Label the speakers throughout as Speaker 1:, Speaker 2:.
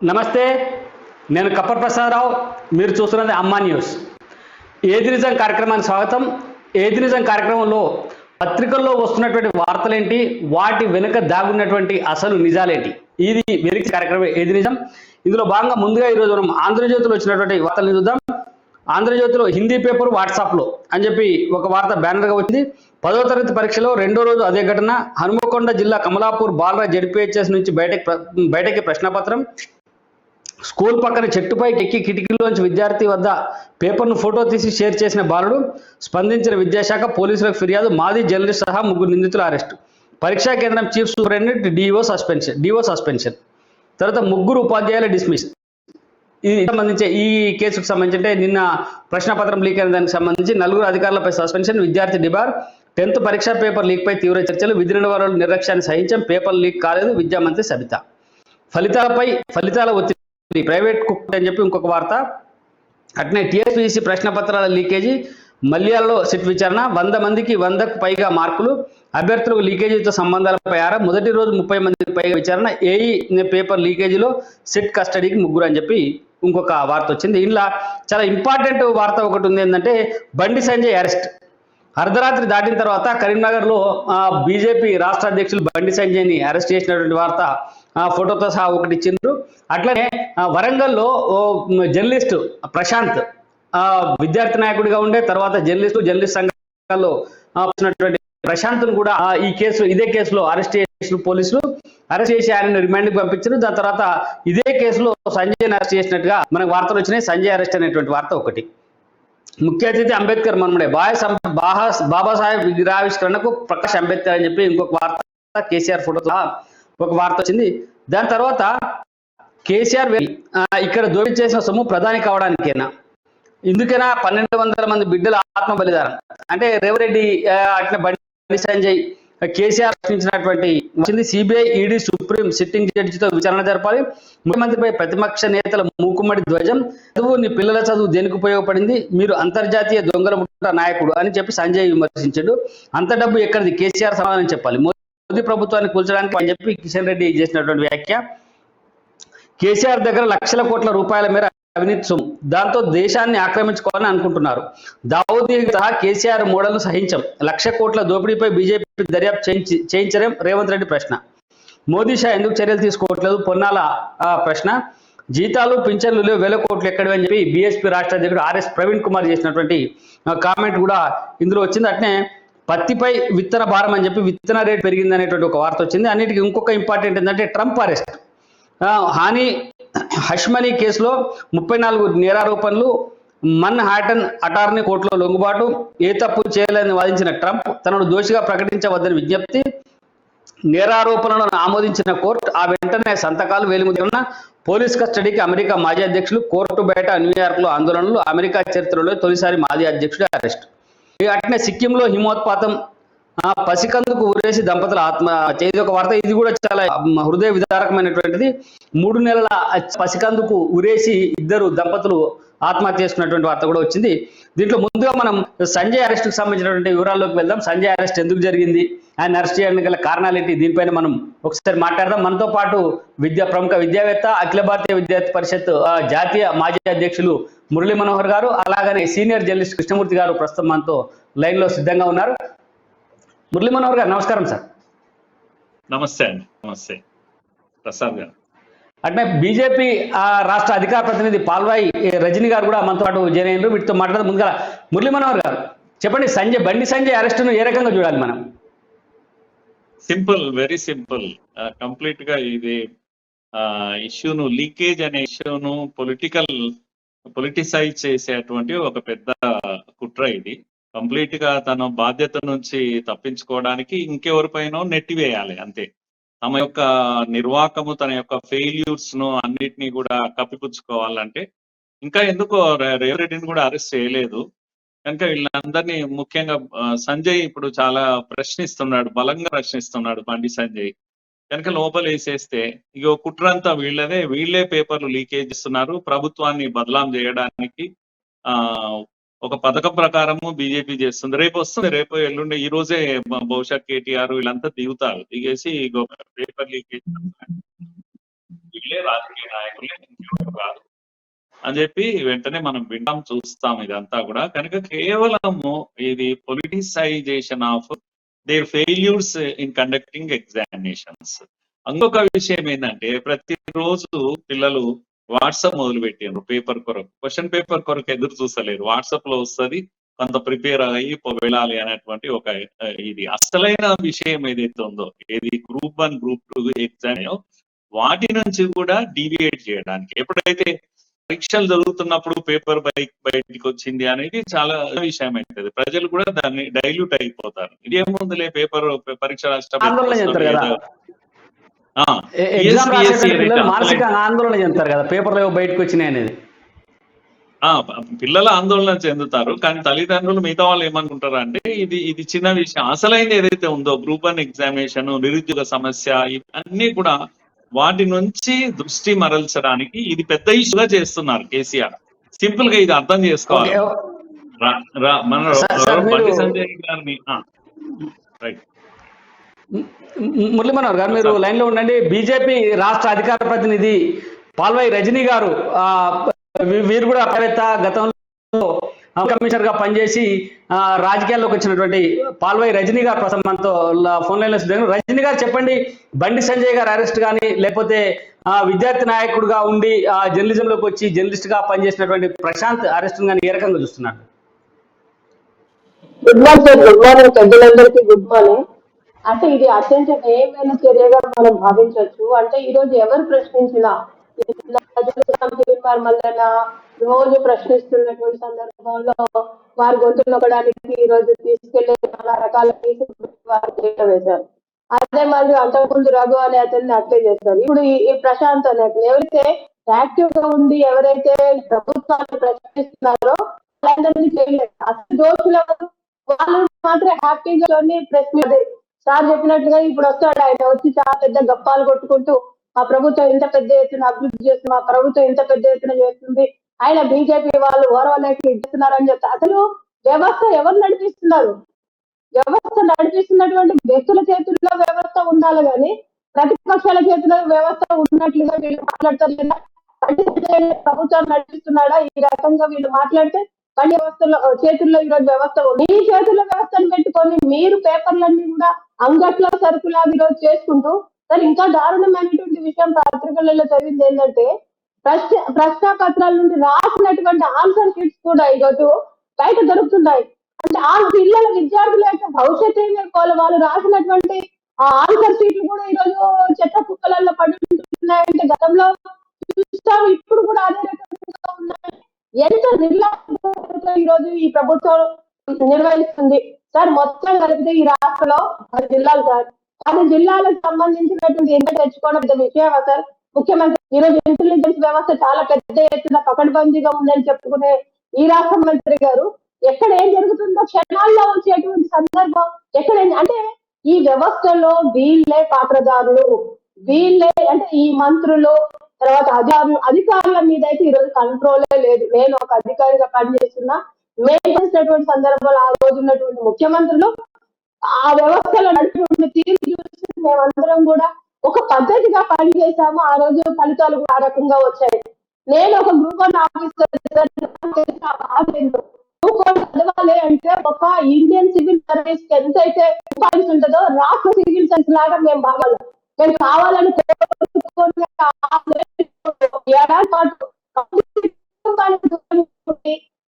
Speaker 1: నమస్తే, నేను కప్పర్ ప్రసాదరావు. మీరు చూస్తున్నది అమ్మా న్యూస్. ఏది నిజం కార్యక్రమానికి స్వాగతం. ఏది నిజం కార్యక్రమంలో పత్రికల్లో వస్తున్నటువంటి వార్తలేంటి, వాటి వెనుక దాగున్నటువంటి అసలు నిజాలేంటి, ఇది వెలికి కార్యక్రమం ఏది నిజం. ఇందులో భాగంగా ముందుగా ఈరోజు మనం ఆంధ్రజ్యోతిలో వచ్చినటువంటి వార్తలు చూద్దాం. ఆంధ్రజ్యోతిలో హిందీ పేపర్ వాట్సాప్లో అని చెప్పి ఒక వార్త బ్యానర్గా వచ్చింది. 10వ తరగతి పరీక్షలో రెండో రోజు అదే ఘటన. హనుమకొండ జిల్లా కమలాపూర్ బాలరాజ్ జడ్పీహెచ్ఎస్ నుంచి బయటకి ప్రశ్నపత్రం. స్కూల్ పక్కన చెట్టుపైకి ఎక్కి కిటికీలోంచి విద్యార్థి వద్ద పేపర్ను ఫోటో తీసి షేర్ చేసిన బాలుడు. స్పందించిన విద్యాశాఖ, పోలీసులకు ఫిర్యాదు. మాజీ జర్నలిస్ట్ సహా 3 నిందితులు అరెస్టు. పరీక్షా కేంద్రం చీఫ్ సూపరింటెండెంట్ డిఓ సస్పెన్షన్. తర్వాత 3 ఉపాధ్యాయుల డిస్మిస్. ఈ కేసుకు సంబంధించి అంటే నిన్న ప్రశ్నపత్రం లీక్ అయిన దానికి సంబంధించి 4 అధికారులపై సస్పెన్షన్. విద్యార్థి డిబార్. 10th పరీక్షా పేపర్ లీక్ పై తీవ్ర చర్చలు. విధి నిర్వహణలో నిర్లక్ష్యాన్ని సహించాం, పేపర్ లీక్ కాలేదు. విద్యామంత్రి సబిత. ఫలితాల ఒత్తిడి, ప్రైవేట్ కుక్ అని చెప్పి ఇంకొక వార్త. అట్నే టీఎస్పీసీ ప్రశ్నపత్రాల లీకేజీ. మల్యాలలో సిట్ విచారణ. 100 మందికి 100కు పైగా మార్కులు. అభ్యర్థులకు లీకేజీతో సంబంధాలపై ఆరా. మొదటి రోజు 30 మందికి పైగా విచారణ. ఏఈ పేపర్ లీకేజీలో సిట్ కస్టడీకి 3 అని చెప్పి ఇంకొక వార్త వచ్చింది. ఇంట్లో చాలా ఇంపార్టెంట్ వార్త ఒకటి ఉంది. ఏంటంటే బండి సంజయ్ అరెస్ట్. అర్ధరాత్రి దాటిన తర్వాత కరీంనగర్లో బీజేపీ రాష్ట్ర అధ్యక్షులు బండి సంజయ్ని అరెస్ట్ చేసినటువంటి వార్త ఫోటోతో సహా ఒకటి ఇచ్చిండ్రు. అట్లనే వరంగల్లో జర్నలిస్టు ప్రశాంత్ విద్యార్థి నాయకుడిగా ఉండే తర్వాత జర్నలిస్ట్ సంఘాల్లో వచ్చినటువంటి ప్రశాంత్ను కూడా ఇదే కేసులో అరెస్ట్ చేసిన పోలీసులు అరెస్ట్ చేసి ఆయన రిమాండ్కి పంపించారు. దాని తర్వాత ఇదే కేసులో సంజయ్ని అరెస్ట్ చేసినట్టుగా మనకు వార్తలు వచ్చినాయి. సంజయ్ అరెస్ట్ అనేటువంటి వార్త ఒకటి. ముఖ్య అతిథి అంబేద్కర్ మనుమడే. బాబాసాహెబ్ విగ్రహావిష్కరణకు ప్రకాష్ అంబేద్కర్ అని చెప్పి ఇంకొక వార్త. కేసీఆర్ ఫోటోతో ఒక వార్త వచ్చింది. దాని తర్వాత కేసీఆర్ ఇక్కడ దోపిడీ చేసిన సొమ్ము ప్రధాని కావడానికేనా, ఇందుకైనా 1200 మంది బిడ్డల ఆత్మ బలిదానం అంటే రేవరెడ్డి అట్లా బండి సంజయ్ కేసీఆర్ ప్రశ్నించినటువంటి వచ్చింది. సిబిఐ, ఈడీ, సుప్రీం సిట్టింగ్ జడ్జితో విచారణ జరపాలి. ముఖ్యమంత్రిపై ప్రతిపక్ష నేతల మూకుమ్మడి ధ్వజం. చదువు, నీ పిల్లల చదువు దేనికి ఉపయోగపడింది, మీరు అంతర్జాతీయ దొంగల ముఠా నాయకుడు అని చెప్పి సంజయ్ విమర్శించాడు. అంత డబ్బు ఎక్కడిది, కేసీఆర్ సమాధానం చెప్పాలి. మోదీ ప్రభుత్వాన్ని కూల్చడానికి అని చెప్పి కిషన్ రెడ్డి చేసినటువంటి వ్యాఖ్య. కేసీఆర్ దగ్గర లక్షల కోట్ల రూపాయల మేర అవినీతి సొమ్ము, దాంతో దేశాన్ని ఆక్రమించుకోవాలని అనుకుంటున్నారు. దావూదీ సహా కేసీఆర్ మోడల్ను సహించం. 1,00,000 కోట్ల దోపిడీపై బీజేపీ దర్యాప్తు చేయించరేం రేవంత్ రెడ్డి ప్రశ్న. మోదీ షా ఎందుకు చర్యలు తీసుకోవట్లేదు పొన్నాల ప్రశ్న. జీతాలు పింఛన్లు లేవు, 1000 కోట్లు ఎక్కడివి అని చెప్పి బీఎస్పీ రాష్ట్ర అధ్యక్షుడు ఆర్ఎస్ ప్రవీణ్ కుమార్ చేసినటువంటి కామెంట్ కూడా ఇందులో వచ్చింది. అట్నే పత్తిపై విత్తన భారం అని చెప్పి విత్తన రేట్ పెరిగింది అనేటువంటి ఒక వార్త వచ్చింది. అన్నిటికీ ఇంకొక ఇంపార్టెంట్ ఏంటంటే ట్రంప్ అరెస్ట్. హానీ హష్మనీ కేసులో 34 నేరారోపణలు. మన్ హాటన్ అటార్నీ కోర్టులో లొంగుబాటు. ఏ తప్పు చేయలేదని వాదించిన ట్రంప్ తనను దోషిగా ప్రకటించవద్దని విజ్ఞప్తి. నేరారోపణలను ఆమోదించిన కోర్టు ఆ వెంటనే సంతకాలు వేలిముద్రణ. పోలీస్ కస్టడీకి అమెరికా మాజీ అధ్యక్షులు. కోర్టు బయట న్యూయార్క్లో ఆందోళనలు. అమెరికా చరిత్రలో తొలిసారి మాజీ అధ్యక్షుడు అరెస్ట్. అట్నే సిక్కింలో హిమోత్పాతం. పసికందుకు ఊరేసి దంపతుల ఆత్మహత్య. ఇది ఒక వార్త. ఇది కూడా చాలా హృదయ విదారకమైనటువంటిది. 3 నెలల పసికందుకు ఉరేసి 2 దంపతులు ఆత్మహత్య చేసుకున్నటువంటి వార్త కూడా వచ్చింది. దీంట్లో ముందుగా మనం సంజయ్ అరెస్ట్కి సంబంధించినటువంటి వివరాల్లోకి వెళ్దాం. సంజయ్ అరెస్ట్ ఎందుకు జరిగింది, ఆయన అరెస్ట్ చేయడానికి గల కారణాలు ఏంటి, దీనిపైన మనం ఒకసారి మాట్లాడదాం. మనతో పాటు ప్రముఖ విద్యావేత్త, అఖిల భారతీయ విద్యార్థి పరిషత్ జాతీయ మాజీ అధ్యక్షులు మురళీ మనోహర్ గారు, అలాగనే సీనియర్ జర్నలిస్ట్ కృష్ణమూర్తి గారు ప్రస్తుతం మనతో లైన్లో సిద్ధంగా ఉన్నారు. మురళీ మనోహర్ గారు నమస్కారం సార్.
Speaker 2: నమస్తే అండి. నమస్తే ప్రసాద్ గారు.
Speaker 1: అంటే బీజేపీ రాష్ట్ర అధికార ప్రతినిధి పాల్వాయి రజనీ గారు కూడా మనతో పాటు జాయిన్ అయ్యారు. వీటితో మాట్లాడడం ముందుగా మురళీ మనోహర్ గారు చెప్పండి, బండి సంజయ్ అరెస్టును ఏ రకంగా చూడాలి మనం?
Speaker 2: Simple, very simple. కంప్లీట్ గా ఇది ఇష్యూను, లీకేజ్ అనే ఇష్యూను పొలిటిసైజ్ చేసేటువంటి ఒక పెద్ద కుట్ర ఇది. కంప్లీట్ గా తన బాధ్యత నుంచి తప్పించుకోవడానికి ఇంకెవరిపైనో నెట్టివేయాలి అంతే. తమ యొక్క నిర్వాకము, తన యొక్క ఫెయిల్యూర్స్ ను అన్నిటినీ కూడా కప్పిపుచ్చుకోవాలంటే ఇంకా ఎందుకో రేవంత్ రెడ్డిని కూడా అరెస్ట్ చేయలేదు కనుక వీళ్ళందరినీ, ముఖ్యంగా సంజయ్ ఇప్పుడు చాలా ప్రశ్నిస్తున్నాడు, బలంగా ప్రశ్నిస్తున్నాడు బండి సంజయ్ కనుక లోపల వేసేస్తే ఇక కుట్రంతా వీళ్ళే పేపర్లు లీకేజ్ చేస్తున్నారు. ప్రభుత్వాన్ని బదలాం చేయడానికి ఒక పథకం ప్రకారము బీజేపీ చేస్తుంది. రేపు వస్తుంది, రేపు ఎల్లుండి, ఈ రోజే బహుశా కేటీఆర్ వీళ్ళంతా దిగుతారు. దిగేసి పేపర్ లీకేజ్ వీళ్ళే రాజకీయ నాయకులే, ఇంకెవరు కాదు అని చెప్పి వెంటనే మనం వింటాం, చూస్తాం ఇదంతా కూడా. కనుక కేవలము ఇది politicisation of their failures in conducting examinations. ఇంకొక విషయం ఏంటంటే, ప్రతిరోజు పిల్లలు వాట్సాప్ మొదలు పెట్టారు పేపర్ కొరకు, క్వశ్చన్ పేపర్ కొరకు ఎదురు చూస్తలేరు. వాట్సాప్ లో వస్తుంది, కొంత ప్రిపేర్ అయ్యి వెళ్ళాలి అనేటువంటి ఒక ఇది. అసలైన విషయం ఏదైతే ఉందో, ఏది గ్రూప్ 1 గ్రూప్ 2 ఎగ్జామ్, వాటి నుంచి కూడా డీవియేట్ చేయడానికి, ఎప్పుడైతే పరీక్షలు జరుగుతున్నప్పుడు పేపర్ బయటికి వచ్చింది అనేది చాలా విషయం అవుతుంది. ప్రజలు కూడా దాన్ని డైల్యూట్ అయిపోతారు. ఇదేముందులే పేపర్ పరీక్ష
Speaker 1: మానసిక ఆందోళన చెందుతారు కదా పేపర్లో బయటకు వచ్చినాయి అనేది.
Speaker 2: పిల్లలు ఆందోళన చెందుతారు, కానీ తల్లిదండ్రులు మిగతా వాళ్ళు ఏమనుకుంటారు అంటే ఇది చిన్న విషయం. అసలైంది ఏదైతే ఉందో గ్రూప్ 1 ఎగ్జామినేషన్, నిరుద్యోగ సమస్య, ఇవన్నీ కూడా వాటి నుంచి దృష్టి మరల్చడానికి ఇది పెద్ద ఇష్యూగా చేస్తున్నారు కేసీఆర్. సింపుల్ గా ఇది అర్థం చేసుకోవాలి. బండి సంజయ్ గారిని
Speaker 1: మురళీ మనోహర్ గారు మీరు లైన్ లో ఉండండి. బీజేపీ రాష్ట్ర అధికార ప్రతినిధి పాల్వాయి రజనీ గారు, వీరు కూడా ప్రవేత్త, గతంలో కమిషనర్ గా పనిచేసి రాజకీయాల్లోకి వచ్చినటువంటి పాల్వాయి రజనీ గారు ప్రస్తుతం మనతో ఫోన్ లైన్ లో. రజనీ గారు చెప్పండి, బండి సంజయ్ గారు అరెస్ట్ కానీ, లేకపోతే విద్యార్థి నాయకుడుగా ఉండి జర్నలిజంలోకి వచ్చి జర్నలిస్ట్ గా పనిచేసినటువంటి ప్రశాంత్ అరెస్ట్ కానీ ఏ రకంగా చూస్తున్నారు?
Speaker 3: Good morning sir. Good morning పెద్దలందరికీ గుడ్ మార్నింగ్. అంటే ఇది అత్యంత న్యాయమైన చర్యగా మనం భావించవచ్చు. అంటే ఈ రోజు ఎవరు ప్రశ్నించినా మళ్ళా రోజు ప్రశ్నిస్తున్నటువంటి సందర్భంలో వారి గొంతు నొక్కడానికి ఈ రోజు తీసుకెళ్లే చాలా రకాల కేసులు వారు వేశారు. అదే మరి అంతకుముందు రఘు అనే అతన్ని హత్య చేస్తారు. ఇప్పుడు ఈ ప్రశాంత్ అనే అతను ఎవరైతే యాక్టివ్ గా ఉండి ఎవరైతే ప్రభుత్వాన్ని ప్రశ్నిస్తున్నారో వాళ్ళందరినీ చేయలేదు. అసలు దోషులు వాళ్ళు మాత్రం హ్యాపీగా ప్రెస్ మీద సార్ చెప్పినట్లుగా ఇప్పుడు వస్తాడు ఆయన, వచ్చి చాలా పెద్ద గప్పాలు కొట్టుకుంటూ ఆ ప్రభుత్వం ఇంత పెద్ద ఎత్తున అభివృద్ధి చేస్తుంది, ఆ ప్రభుత్వం ఇంత పెద్ద ఎత్తున చేస్తుంది, ఆయన బీజేపీ వాళ్ళు ఓరవలేక ఇస్తున్నారని చెప్తా. అసలు వ్యవస్థ ఎవరు నడిపిస్తున్నారు? వ్యవస్థ నడిపిస్తున్నటువంటి వ్యక్తుల చేతుల్లో వ్యవస్థ ఉండాలి కానీ ప్రతిపక్షాల చేతిలో వ్యవస్థ ఉన్నట్లుగా వీళ్ళు మాట్లాడతారు లేదా? ప్రభుత్వం నడిపిస్తున్నాడా? ఈ రకంగా వీళ్ళు మాట్లాడితే పని వ్యవస్థలో చేతుల్లో ఈరోజు వ్యవస్థ ఉంది. మీ చేతుల్లో వ్యవస్థను పెట్టుకొని మీరు పేపర్లన్నీ కూడా అంగట్లో సరుకులాగా ఈరోజు చేసుకుంటూ, సరే ఇంకా దారుణమైనటువంటి విషయం పత్రికలలో చదివింది ఏంటంటే, ప్రశ్నాపత్రాల నుండి రాసినటువంటి ఆన్సర్ షీట్స్ కూడా ఈరోజు బయట దొరుకుతున్నాయి. అంటే ఆ పిల్లల విద్యార్థుల యొక్క భవిష్యత్తు ఏమైపోవాలి, వాళ్ళు రాసినటువంటి ఆ ఆన్సర్ షీట్లు కూడా ఈరోజు చెత్త కుక్కలలో పడి ఉంటున్నాయంటే గతంలో చూస్తాం, ఇప్పుడు కూడా అదే రకంగా ఉన్నాయి. ఎంత నిర్లక్ష్యంతో ఈరోజు ఈ ప్రభుత్వం నిర్వహిస్తుంది సార్. మొత్తం కలిపితే ఈ రాష్ట్రంలో 10 జిల్లాలు సార్. 10 జిల్లాలకు సంబంధించినటువంటి ఎంత తెచ్చుకోవడం పెద్ద విషయమా సార్? ముఖ్యమంత్రి ఈరోజు ఇంటెలిజెన్స్ వ్యవస్థ చాలా పెద్ద ఎత్తున పకడ్బందీగా ఉందని చెప్పుకునే ఈ రాష్ట్ర మంత్రి గారు ఎక్కడ ఏం జరుగుతుందో క్షణాల్లో వచ్చేటువంటి సందర్భం ఎక్కడ అంటే ఈ వ్యవస్థలో వీళ్ళే పాత్రదారులు, వీళ్ళే అంటే ఈ మంత్రులు, తర్వాత అధికారుల మీద అయితే ఈరోజు కంట్రోలే లేదు. నేను ఒక అధికారిగా పనిచేస్తున్నా, మేము చేసినటువంటి సందర్భంలో ఆ రోజు ఉన్నటువంటి ముఖ్యమంత్రులు ఆ వ్యవస్థలో నడిపిన తీరు చూసి మేమందరం కూడా ఒక పద్ధతిగా పనిచేసాము. ఆ రోజు ఫలితాలు కూడా ఆ రకంగా వచ్చాయి. నేను ఒక గ్రూప్ 1 ఆఫీసర్ గ్రూప్ 1 చదవాలి అంటే ఒక ఇండియన్ సివిల్ సర్వీస్ కి ఎంతైతే ఇంపార్టెన్స్ ఉంటుందో రాష్ట్ర సివిల్ సర్వీస్ లాగా మేము భాగాలు మేము కావాలని